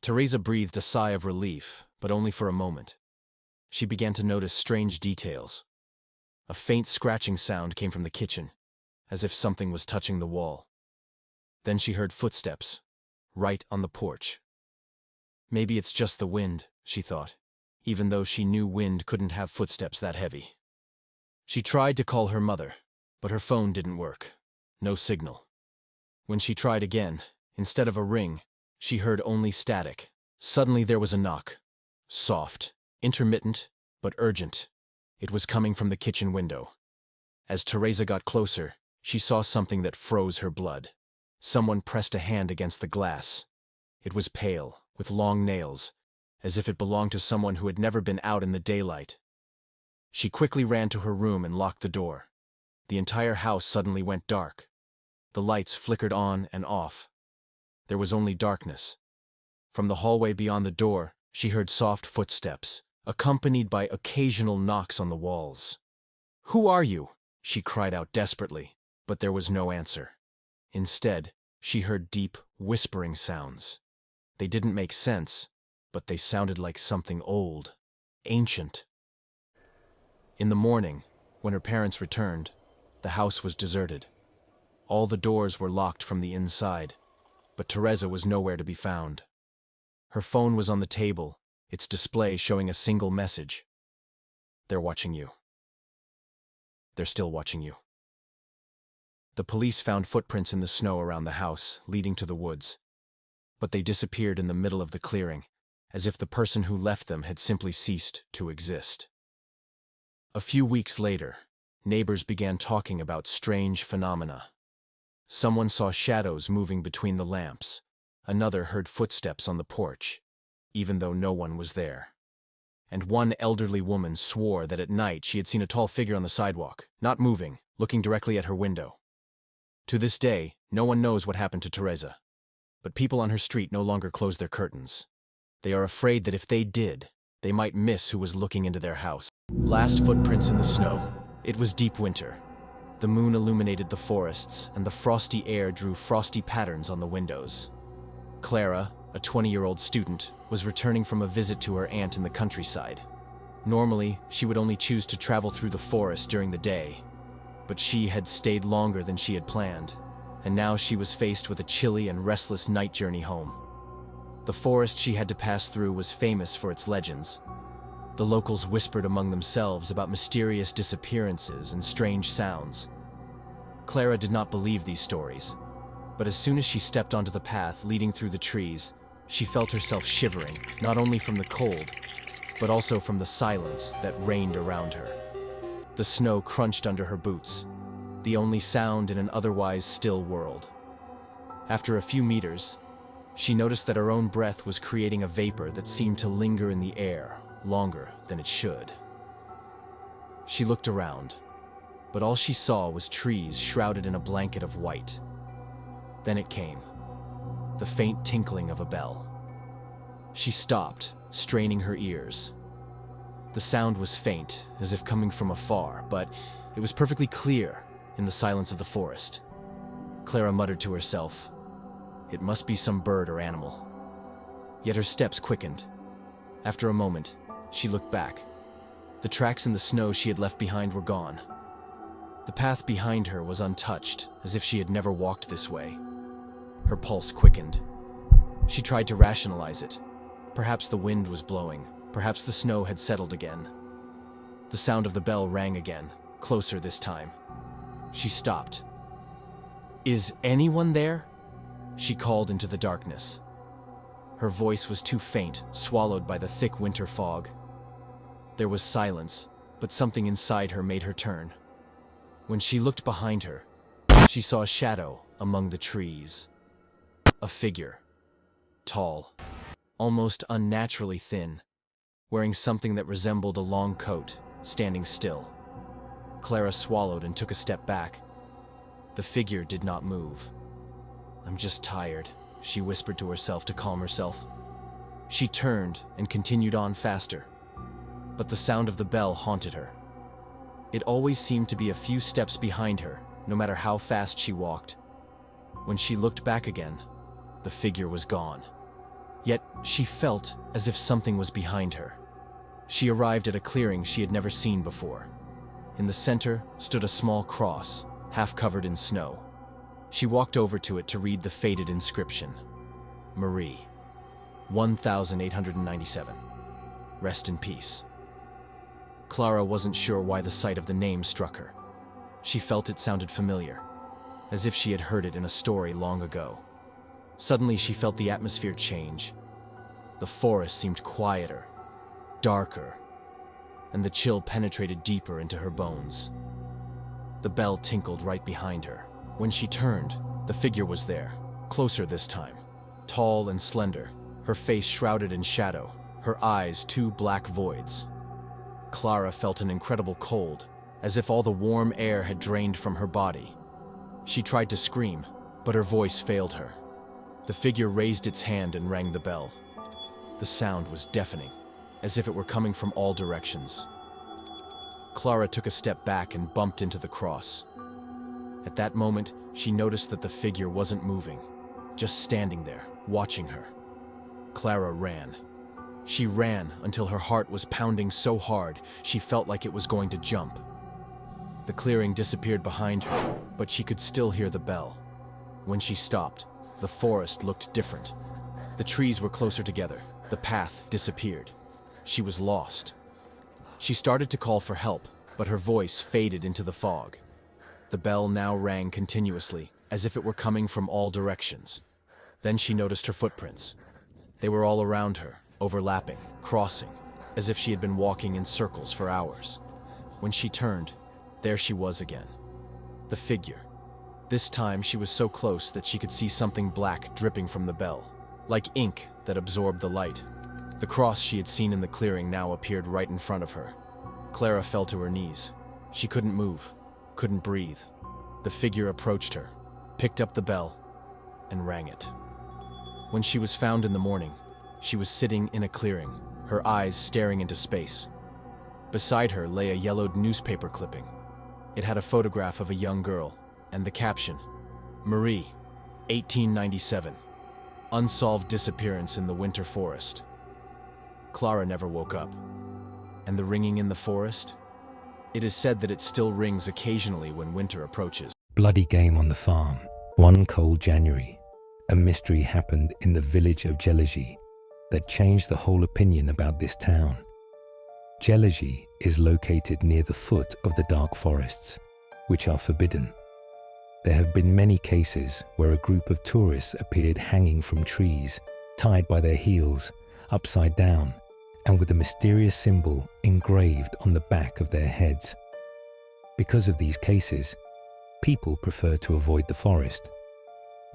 Teresa breathed a sigh of relief, but only for a moment. She began to notice strange details. A faint scratching sound came from the kitchen, as if something was touching the wall. Then she heard footsteps, right on the porch. Maybe it's just the wind, she thought, even though she knew wind couldn't have footsteps that heavy. She tried to call her mother, but her phone didn't work. No signal. When she tried again, instead of a ring, she heard only static. Suddenly there was a knock. Soft, intermittent, but urgent. It was coming from the kitchen window. As Teresa got closer, she saw something that froze her blood. Someone pressed a hand against the glass. It was pale, with long nails, as if it belonged to someone who had never been out in the daylight. She quickly ran to her room and locked the door. The entire house suddenly went dark. The lights flickered on and off. There was only darkness. From the hallway beyond the door, she heard soft footsteps, accompanied by occasional knocks on the walls. "Who are you?" she cried out desperately, but there was no answer. Instead, she heard deep, whispering sounds. They didn't make sense, but they sounded like something old, ancient. In the morning, when her parents returned, the house was deserted. All the doors were locked from the inside, but Teresa was nowhere to be found. Her phone was on the table, its display showing a single message. "They're watching you. They're still watching you." The police found footprints in the snow around the house, leading to the woods. But they disappeared in the middle of the clearing, as if the person who left them had simply ceased to exist. A few weeks later, neighbors began talking about strange phenomena. Someone saw shadows moving between the lamps. Another heard footsteps on the porch, even though no one was there. And one elderly woman swore that at night she had seen a tall figure on the sidewalk, not moving, looking directly at her window. To this day, no one knows what happened to Teresa. But people on her street no longer close their curtains. They are afraid that if they did, they might miss who was looking into their house. Last footprints in the snow. It was deep winter. The moon illuminated the forests, and the frosty air drew frosty patterns on the windows. Clara, a 20-year-old student, was returning from a visit to her aunt in the countryside. Normally, she would only choose to travel through the forest during the day. But she had stayed longer than she had planned, and now she was faced with a chilly and restless night journey home. The forest she had to pass through was famous for its legends. The locals whispered among themselves about mysterious disappearances and strange sounds. Clara did not believe these stories, but as soon as she stepped onto the path leading through the trees, she felt herself shivering, not only from the cold, but also from the silence that reigned around her. The snow crunched under her boots, the only sound in an otherwise still world. After a few meters, she noticed that her own breath was creating a vapor that seemed to linger in the air longer than it should. She looked around, but all she saw was trees shrouded in a blanket of white. Then it came, the faint tinkling of a bell. She stopped, straining her ears. The sound was faint, as if coming from afar, but it was perfectly clear in the silence of the forest. Clara muttered to herself, "It must be some bird or animal." Yet her steps quickened. After a moment, she looked back. The tracks in the snow she had left behind were gone. The path behind her was untouched, as if she had never walked this way. Her pulse quickened. She tried to rationalize it. Perhaps the wind was blowing. Perhaps the snow had settled again. The sound of the bell rang again, closer this time. She stopped. "Is anyone there?" she called into the darkness. Her voice was too faint, swallowed by the thick winter fog. There was silence, but something inside her made her turn. When she looked behind her, she saw a shadow among the trees. A figure. Tall, almost unnaturally thin, wearing something that resembled a long coat, standing still. Clara swallowed and took a step back. The figure did not move. "I'm just tired," she whispered to herself to calm herself. She turned and continued on faster, but the sound of the bell haunted her. It always seemed to be a few steps behind her, no matter how fast she walked. When she looked back again, the figure was gone. Yet she felt as if something was behind her. She arrived at a clearing she had never seen before. In the center stood a small cross, half covered in snow. She walked over to it to read the faded inscription. Marie, 1897. Rest in peace. Clara wasn't sure why the sight of the name struck her. She felt it sounded familiar, as if she had heard it in a story long ago. Suddenly she felt the atmosphere change. The forest seemed quieter, darker, and the chill penetrated deeper into her bones. The bell tinkled right behind her. When she turned, the figure was there, closer this time. Tall and slender, her face shrouded in shadow, her eyes two black voids. Clara felt an incredible cold, as if all the warm air had drained from her body. She tried to scream, but her voice failed her. The figure raised its hand and rang the bell. The sound was deafening, as if it were coming from all directions. Clara took a step back and bumped into the cross. At that moment, she noticed that the figure wasn't moving, just standing there, watching her. Clara ran. She ran until her heart was pounding so hard she felt like it was going to jump. The clearing disappeared behind her, but she could still hear the bell. When she stopped, the forest looked different. The trees were closer together. The path disappeared. She was lost. She started to call for help, but her voice faded into the fog. The bell now rang continuously, as if it were coming from all directions. Then she noticed her footprints. They were all around her, overlapping, crossing, as if she had been walking in circles for hours. When she turned, there she was again. The figure. This time she was so close that she could see something black dripping from the bell, like ink that absorbed the light. The cross she had seen in the clearing now appeared right in front of her. Clara fell to her knees. She couldn't move, couldn't breathe. The figure approached her, picked up the bell, and rang it. When she was found in the morning, she was sitting in a clearing, her eyes staring into space. Beside her lay a yellowed newspaper clipping. It had a photograph of a young girl, and the caption, Marie, 1897. Unsolved disappearance in the winter forest. Clara never woke up. And the ringing in the forest? It is said that it still rings occasionally when winter approaches. Bloody game on the farm. One cold January, a mystery happened in the village of Jeleji that changed the whole opinion about this town. Jeleji is located near the foot of the dark forests, which are forbidden. There have been many cases where a group of tourists appeared hanging from trees, tied by their heels, upside down, and with a mysterious symbol engraved on the back of their heads. Because of these cases, people prefer to avoid the forest.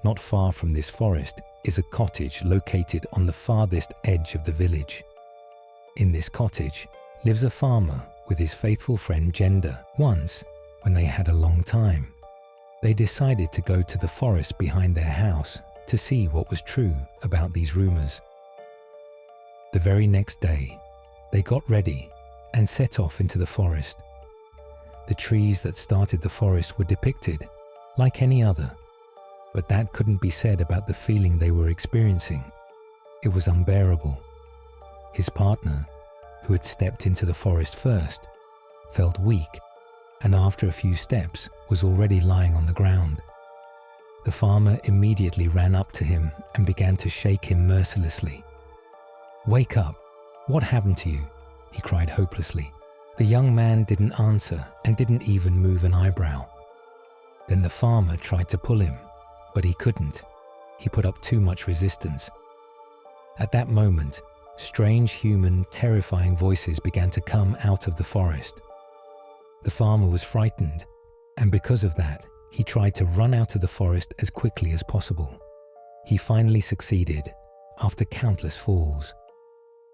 Not far from this forest is a cottage located on the farthest edge of the village. In this cottage lives a farmer with his faithful friend Genda. Once, when they had a long time, they decided to go to the forest behind their house to see what was true about these rumors. The very next day, they got ready and set off into the forest. The trees that started the forest were depicted like any other, but that couldn't be said about the feeling they were experiencing. It was unbearable. His partner, who had stepped into the forest first, felt weak, and after a few steps was already lying on the ground. The farmer immediately ran up to him and began to shake him mercilessly. "Wake up! What happened to you?" he cried hopelessly. The young man didn't answer and didn't even move an eyebrow. Then the farmer tried to pull him, but he couldn't. He put up too much resistance. At that moment, strange human, terrifying voices began to come out of the forest. The farmer was frightened, and because of that, he tried to run out of the forest as quickly as possible. He finally succeeded, after countless falls.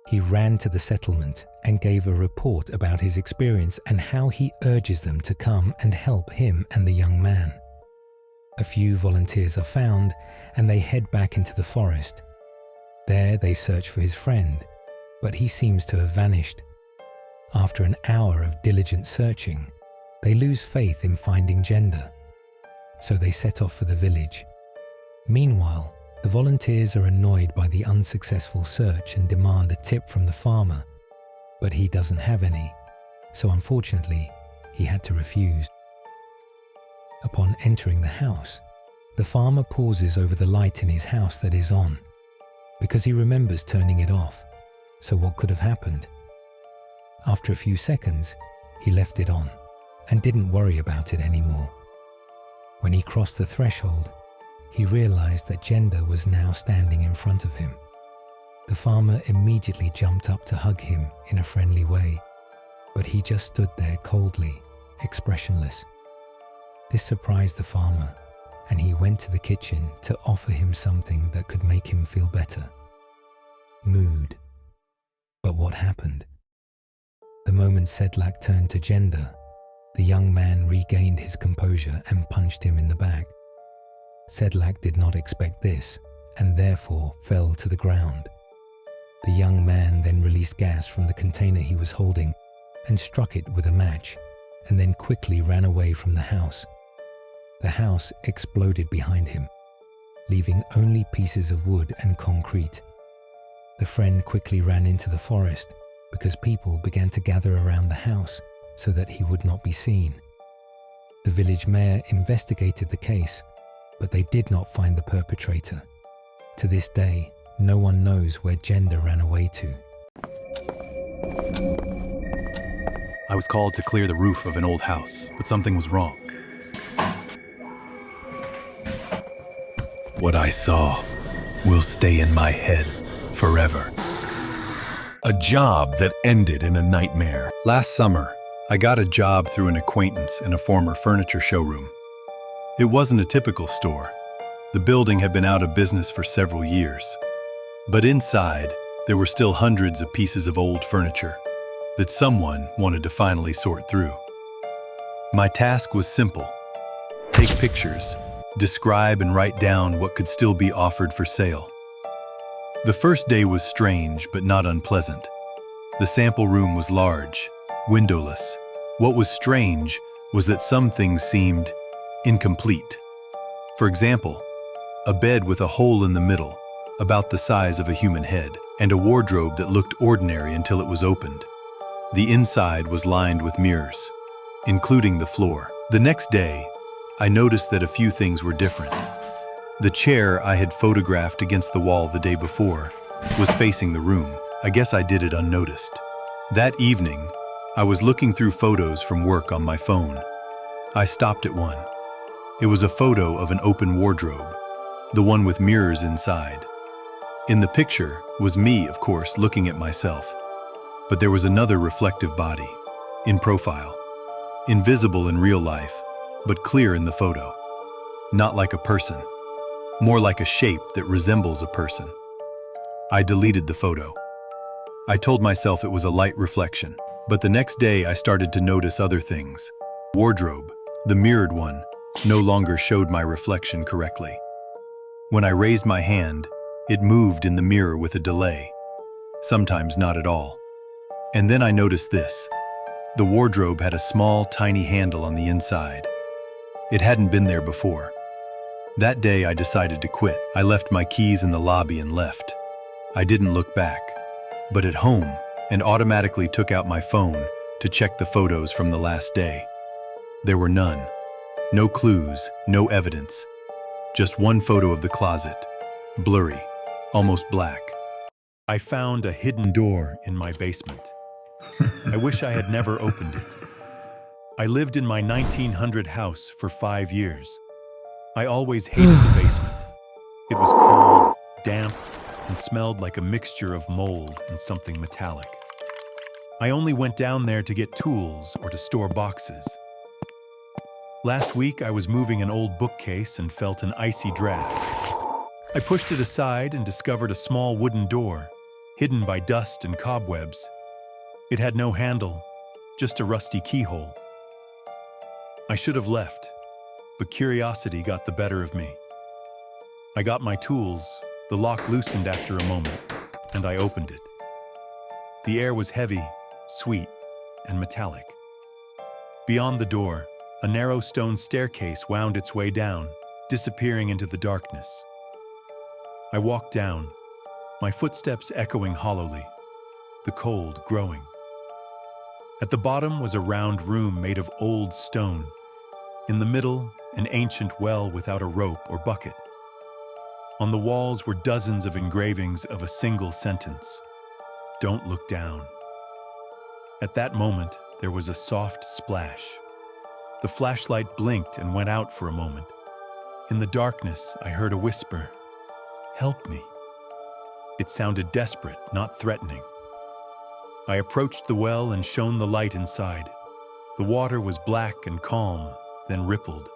He ran to the settlement and gave a report about his experience and how he urges them to come and help him and the young man. A few volunteers are found, and they head back into the forest. There they search for his friend, but he seems to have vanished. After an hour of diligent searching, they lose faith in finding Gender, so they set off for the village. Meanwhile, the volunteers are annoyed by the unsuccessful search and demand a tip from the farmer, but he doesn't have any, so unfortunately, he had to refuse. Upon entering the house, the farmer pauses over the light in his house that is on, because he remembers turning it off, so what could have happened? After a few seconds, he left it on and didn't worry about it anymore. When he crossed the threshold, he realized that Gender was now standing in front of him. The farmer immediately jumped up to hug him in a friendly way, but he just stood there coldly, expressionless. This surprised the farmer, and he went to the kitchen to offer him something that could make him feel better. Mood. But what happened? The moment Sedlak turned to Gender, the young man regained his composure and punched him in the back. Sedlak did not expect this, and therefore fell to the ground. The young man then released gas from the container he was holding and struck it with a match, and then quickly ran away from the house. The house exploded behind him, leaving only pieces of wood and concrete. The friend quickly ran into the forest because people began to gather around the house so that he would not be seen. The village mayor investigated the case, but they did not find the perpetrator. To this day, no one knows where Gender ran away to. I was called to clear the roof of an old house, but something was wrong. What I saw will stay in my head forever. A job that ended in a nightmare. Last summer, I got a job through an acquaintance in a former furniture showroom. It wasn't a typical store. The building had been out of business for several years. But inside, there were still hundreds of pieces of old furniture that someone wanted to finally sort through. My task was simple. Take pictures, describe and write down what could still be offered for sale. The first day was strange but not unpleasant. The sample room was large, windowless. What was strange was that some things seemed incomplete. For example, a bed with a hole in the middle, about the size of a human head, and a wardrobe that looked ordinary until it was opened. The inside was lined with mirrors, including the floor. The next day, I noticed that a few things were different. The chair I had photographed against the wall the day before was facing the room. I guess I did it unnoticed. That evening, I was looking through photos from work on my phone. I stopped at one. It was a photo of an open wardrobe, the one with mirrors inside. In the picture was me, of course, looking at myself. But there was another reflective body, in profile, invisible in real life, but clear in the photo. Not like a person, more like a shape that resembles a person. I deleted the photo. I told myself it was a light reflection, but the next day I started to notice other things. Wardrobe, the mirrored one, no longer showed my reflection correctly. When I raised my hand, it moved in the mirror with a delay, sometimes not at all. And then I noticed this. The wardrobe had a small, tiny handle on the inside. It hadn't been there before. That day I decided to quit. I left my keys in the lobby and left. I didn't look back, but at home, and automatically took out my phone to check the photos from the last day. There were none. No clues, no evidence. Just one photo of the closet, blurry, almost black. I found a hidden door in my basement. I wish I had never opened it. I lived in my 1900 house for 5 years. I always hated the basement. It was cold, damp, and smelled like a mixture of mold and something metallic. I only went down there to get tools or to store boxes. Last week, I was moving an old bookcase and felt an icy draft. I pushed it aside and discovered a small wooden door, hidden by dust and cobwebs. It had no handle, just a rusty keyhole. I should have left, but curiosity got the better of me. I got my tools, the lock loosened after a moment, and I opened it. The air was heavy, sweet, and metallic. Beyond the door, a narrow stone staircase wound its way down, disappearing into the darkness. I walked down, my footsteps echoing hollowly, the cold growing. At the bottom was a round room made of old stone. In the middle, an ancient well without a rope or bucket. On the walls were dozens of engravings of a single sentence: "Don't look down." At that moment, there was a soft splash. The flashlight blinked and went out for a moment. In the darkness, I heard a whisper, "Help me." It sounded desperate, not threatening. I approached the well and shone the light inside. The water was black and calm, then rippled.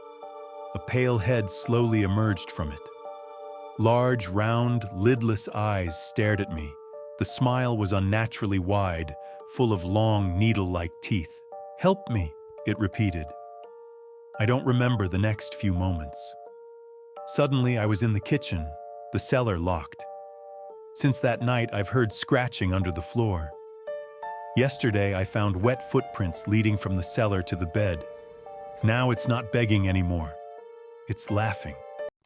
A pale head slowly emerged from it. Large, round, lidless eyes stared at me. The smile was unnaturally wide, full of long, needle-like teeth. "Help me," it repeated. I don't remember the next few moments. Suddenly, I was in the kitchen, the cellar locked. Since that night, I've heard scratching under the floor. Yesterday, I found wet footprints leading from the cellar to the bed. Now it's not begging anymore. It's laughing.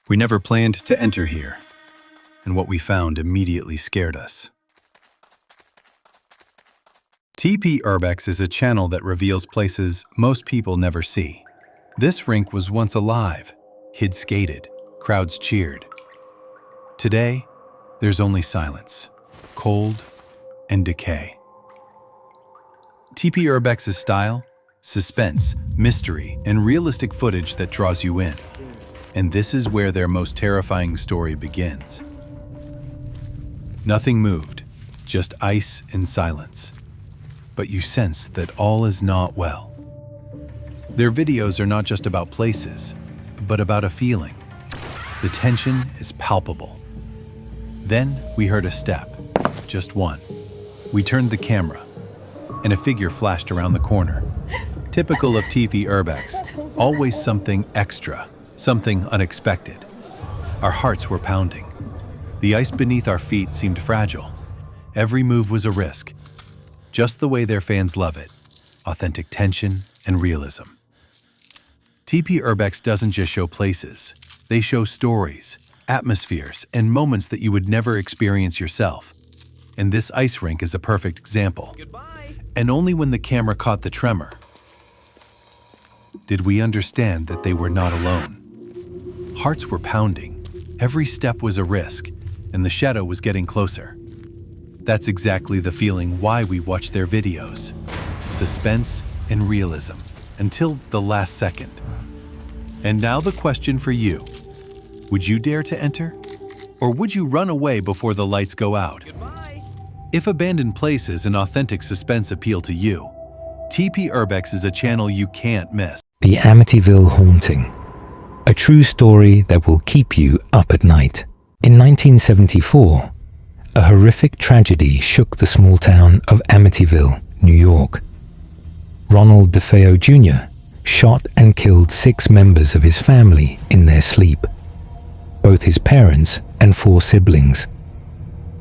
We never planned to enter here, and what we found immediately scared us. TP Urbex is a channel that reveals places most people never see. This rink was once alive, kids skated, crowds cheered. Today, there's only silence, cold, and decay. TP Urbex's style? Suspense, mystery, and realistic footage that draws you in. And this is where their most terrifying story begins. Nothing moved, just ice and silence. But you sense that all is not well. Their videos are not just about places, but about a feeling. The tension is palpable. Then we heard a step, just one. We turned the camera, and a figure flashed around the corner. Typical of TP Urbex, always something extra, something unexpected. Our hearts were pounding. The ice beneath our feet seemed fragile. Every move was a risk, just the way their fans love it, authentic tension and realism. TP Urbex doesn't just show places, they show stories, atmospheres, and moments that you would never experience yourself. And this ice rink is a perfect example. Goodbye. And only when the camera caught the tremor did we understand that they were not alone. Hearts were pounding, every step was a risk, and the shadow was getting closer. That's exactly the feeling why we watch their videos. Suspense and realism, until the last second. And now the question for you. Would you dare to enter? Or would you run away before the lights go out? Goodbye. If abandoned places and authentic suspense appeal to you, TP Urbex is a channel you can't miss. The Amityville Haunting, a true story that will keep you up at night. In 1974, a horrific tragedy shook the small town of Amityville, New York. Ronald DeFeo Jr. shot and killed 6 members of his family in their sleep, both his parents and 4 siblings.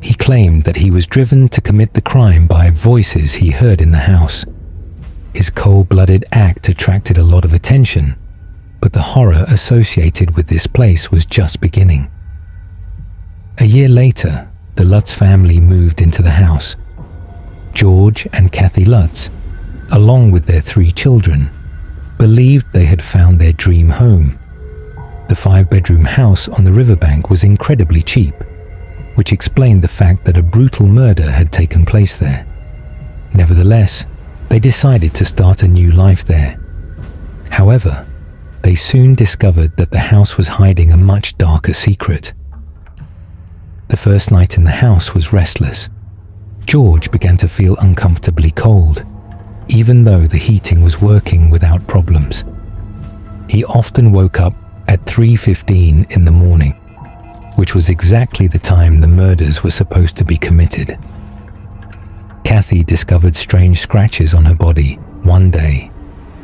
He claimed that he was driven to commit the crime by voices he heard in the house. His cold-blooded act attracted a lot of attention, but the horror associated with this place was just beginning. A year later, the Lutz family moved into the house. George and Kathy Lutz, along with their 3 children, believed they had found their dream home. The 5-bedroom house on the riverbank was incredibly cheap, which explained the fact that a brutal murder had taken place there. Nevertheless, they decided to start a new life there. However, they soon discovered that the house was hiding a much darker secret. The first night in the house was restless. George began to feel uncomfortably cold, even though the heating was working without problems. He often woke up at 3:15 in the morning, which was exactly the time the murders were supposed to be committed. Kathy discovered strange scratches on her body. One day,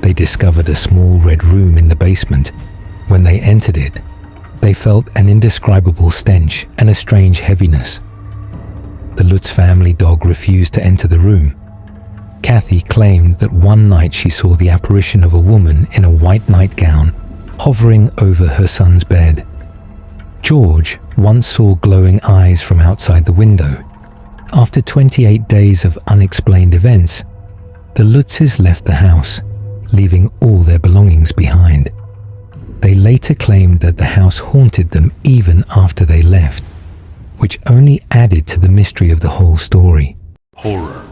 they discovered a small red room in the basement. When they entered it, they felt an indescribable stench and a strange heaviness. The Lutz family dog refused to enter the room. Kathy claimed that one night she saw the apparition of a woman in a white nightgown hovering over her son's bed. George once saw glowing eyes from outside the window. After 28 days of unexplained events, the Lutzes left the house, leaving all their belongings behind. They later claimed that the house haunted them even after they left, which only added to the mystery of the whole story. Horror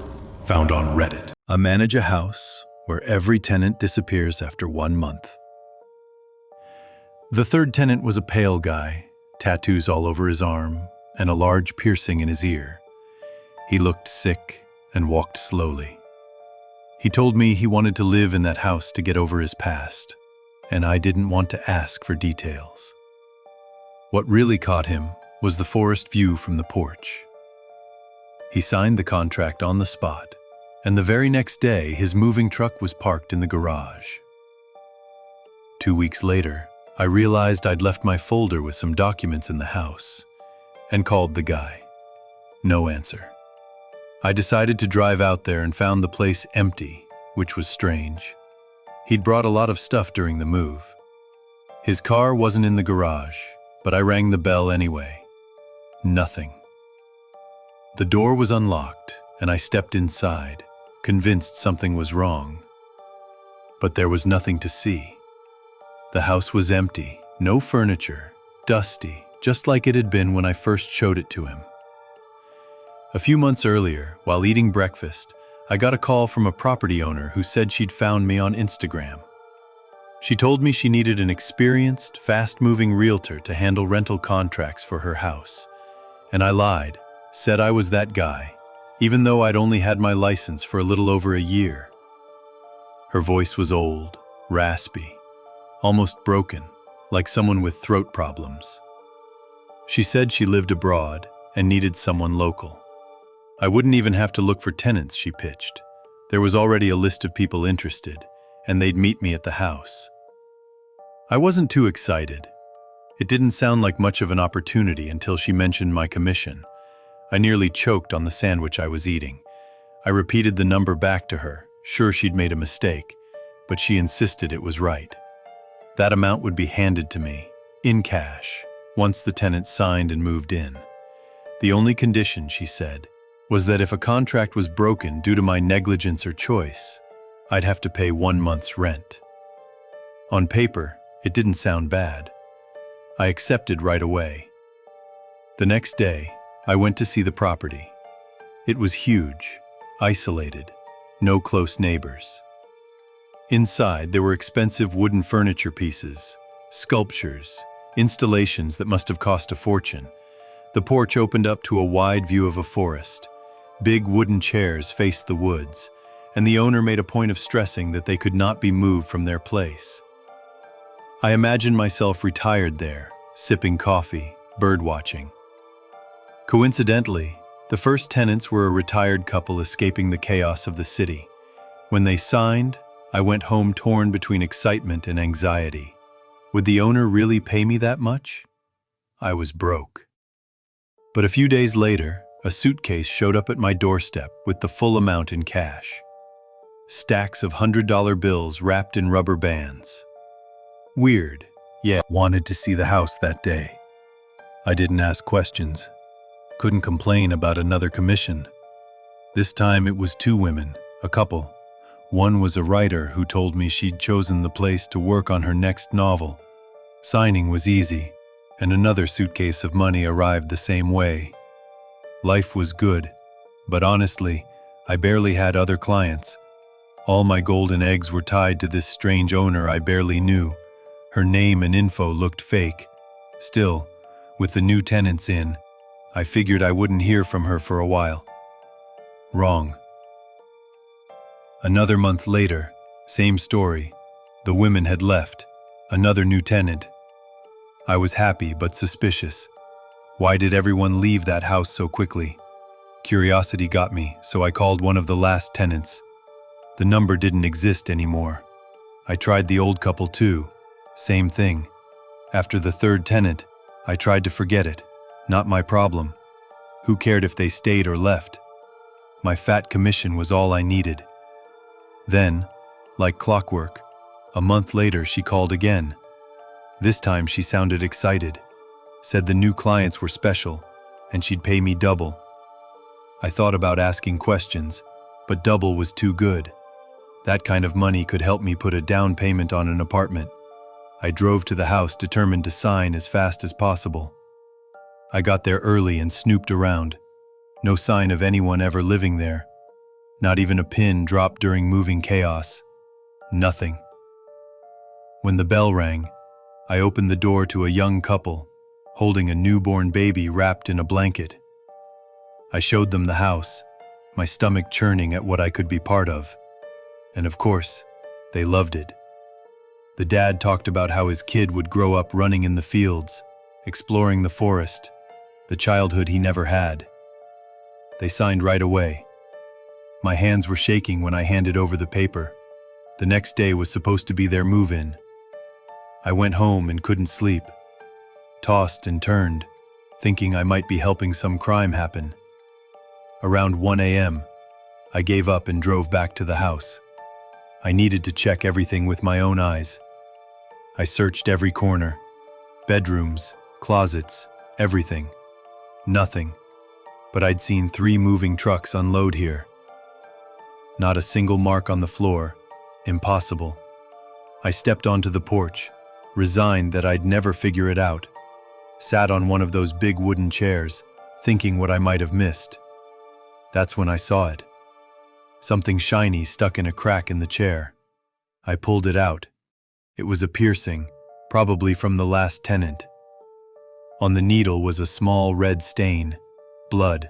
found on Reddit. I manage a house where every tenant disappears after 1 month. The third tenant was a pale guy, tattoos all over his arm, and a large piercing in his ear. He looked sick and walked slowly. He told me he wanted to live in that house to get over his past, and I didn't want to ask for details. What really caught him was the forest view from the porch. He signed the contract on the spot, and the very next day his moving truck was parked in the garage. 2 weeks later, I realized I'd left my folder with some documents in the house and called the guy. No answer. I decided to drive out there and found the place empty, which was strange. He'd brought a lot of stuff during the move. His car wasn't in the garage, but I rang the bell anyway. Nothing. The door was unlocked, and I stepped inside, convinced something was wrong. But there was nothing to see. The house was empty, no furniture, dusty, just like it had been when I first showed it to him. A few months earlier, while eating breakfast, I got a call from a property owner who said she'd found me on Instagram. She told me she needed an experienced, fast-moving realtor to handle rental contracts for her house. And I lied, said I was that guy, even though I'd only had my license for a little over a year. Her voice was old, raspy, almost broken, like someone with throat problems. She said she lived abroad and needed someone local. I wouldn't even have to look for tenants, she pitched. There was already a list of people interested, and they'd meet me at the house. I wasn't too excited. It didn't sound like much of an opportunity until she mentioned my commission. I nearly choked on the sandwich I was eating. I repeated the number back to her, sure she'd made a mistake, but she insisted it was right. That amount would be handed to me, in cash, once the tenants signed and moved in. The only condition, she said, was that if a contract was broken due to my negligence or choice, I'd have to pay 1 month's rent. On paper, it didn't sound bad. I accepted right away. The next day, I went to see the property. It was huge, isolated, no close neighbors. Inside, there were expensive wooden furniture pieces, sculptures, installations that must have cost a fortune. The porch opened up to a wide view of a forest. Big wooden chairs faced the woods, and the owner made a point of stressing that they could not be moved from their place. I imagined myself retired there, sipping coffee, birdwatching. Coincidentally, the first tenants were a retired couple escaping the chaos of the city. When they signed, I went home torn between excitement and anxiety. Would the owner really pay me that much? I was broke. But a few days later, a suitcase showed up at my doorstep with the full amount in cash. Stacks of $100 bills wrapped in rubber bands. Weird, yeah. Wanted to see the house that day. I didn't ask questions. Couldn't complain about another commission. This time it was 2 women, a couple. One was a writer who told me she'd chosen the place to work on her next novel. Signing was easy, and another suitcase of money arrived the same way. Life was good, but honestly, I barely had other clients. All my golden eggs were tied to this strange owner I barely knew. Her name and info looked fake. Still, with the new tenants in, I figured I wouldn't hear from her for a while. Wrong. Another month later, same story. The women had left. Another new tenant. I was happy but suspicious. Why did everyone leave that house so quickly? Curiosity got me, so I called one of the last tenants. The number didn't exist anymore. I tried the old couple too. Same thing. After the third tenant, I tried to forget it. Not my problem. Who cared if they stayed or left? My fat commission was all I needed. Then, like clockwork, a month later she called again. This time she sounded excited. Said the new clients were special, and she'd pay me double. I thought about asking questions, but double was too good. That kind of money could help me put a down payment on an apartment. I drove to the house determined to sign as fast as possible. I got there early and snooped around. No sign of anyone ever living there. Not even a pin dropped during moving chaos. Nothing. When the bell rang, I opened the door to a young couple, holding a newborn baby wrapped in a blanket. I showed them the house, my stomach churning at what I could be part of. And of course, they loved it. The dad talked about how his kid would grow up running in the fields, exploring the forest, the childhood he never had. They signed right away. My hands were shaking when I handed over the paper. The next day was supposed to be their move-in. I went home and couldn't sleep. Tossed and turned, thinking I might be helping some crime happen. Around 1 a.m., I gave up and drove back to the house. I needed to check everything with my own eyes. I searched every corner, bedrooms, closets, everything. Nothing. But I'd seen 3 moving trucks unload here. Not a single mark on the floor. Impossible. I stepped onto the porch, resigned that I'd never figure it out. Sat on one of those big wooden chairs, thinking what I might have missed. That's when I saw it. Something shiny stuck in a crack in the chair. I pulled it out. It was a piercing, probably from the last tenant. On the needle was a small red stain, blood.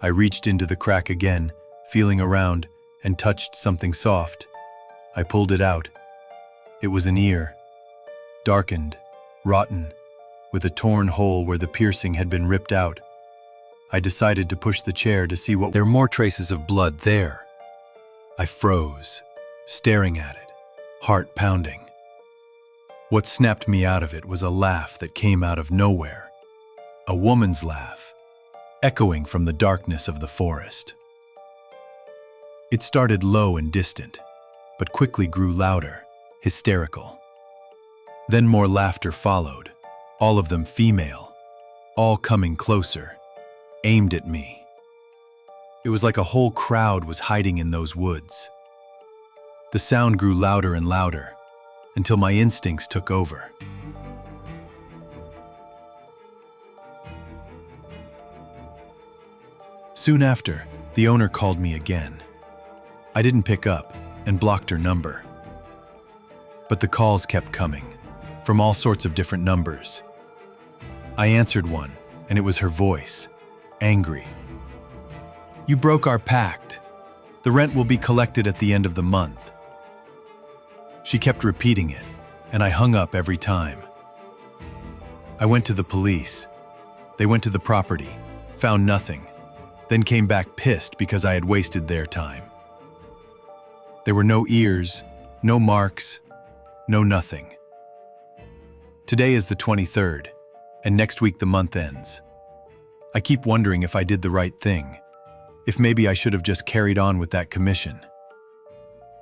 I reached into the crack again, feeling around, and touched something soft. I pulled it out. It was an ear. Darkened, rotten, with a torn hole where the piercing had been ripped out. I decided to push the chair to see what— There were more traces of blood there. I froze, staring at it, heart pounding. What snapped me out of it was a laugh that came out of nowhere. A woman's laugh, echoing from the darkness of the forest. It started low and distant, but quickly grew louder, hysterical. Then more laughter followed, all of them female, all coming closer, aimed at me. It was like a whole crowd was hiding in those woods. The sound grew louder and louder, until my instincts took over. Soon after, the owner called me again. I didn't pick up and blocked her number. But the calls kept coming, from all sorts of different numbers. I answered one, and it was her voice, angry. "You broke our pact. The rent will be collected at the end of the month." She kept repeating it, and I hung up every time. I went to the police. They went to the property, found nothing, then came back pissed because I had wasted their time. There were no ears, no marks, no nothing. Today is the 23rd, and next week the month ends. I keep wondering if I did the right thing, if maybe I should have just carried on with that commission.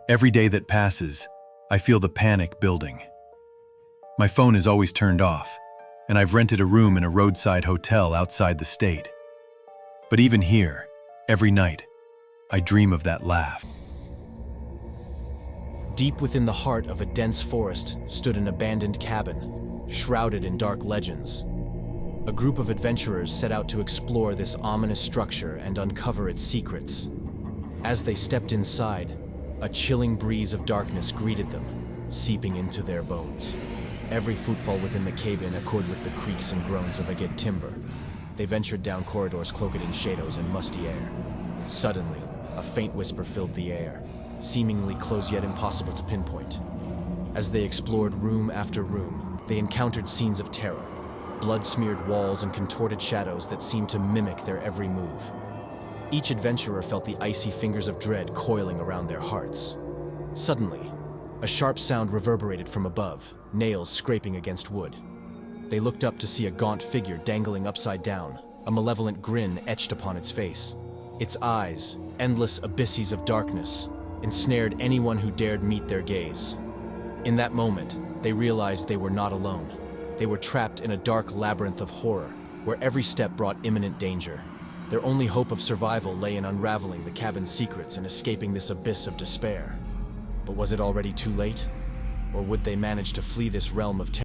Every day that passes, I feel the panic building. My phone is always turned off, and I've rented a room in a roadside hotel outside the state. But even here, every night, I dream of that laugh. Deep within the heart of a dense forest stood an abandoned cabin, shrouded in dark legends. A group of adventurers set out to explore this ominous structure and uncover its secrets. As they stepped inside, a chilling breeze of darkness greeted them, seeping into their bones. Every footfall within the cave in accord with the creaks and groans of agate timber. They ventured down corridors cloaked in shadows and musty air. Suddenly, a faint whisper filled the air, seemingly close yet impossible to pinpoint. As they explored room after room, they encountered scenes of terror, blood-smeared walls and contorted shadows that seemed to mimic their every move. Each adventurer felt the icy fingers of dread coiling around their hearts. Suddenly, a sharp sound reverberated from above, nails scraping against wood. They looked up to see a gaunt figure dangling upside down, a malevolent grin etched upon its face. Its eyes, endless abysses of darkness, ensnared anyone who dared meet their gaze. In that moment, they realized they were not alone. They were trapped in a dark labyrinth of horror, where every step brought imminent danger. Their only hope of survival lay in unraveling the cabin's secrets and escaping this abyss of despair. But was it already too late? Or would they manage to flee this realm of terror?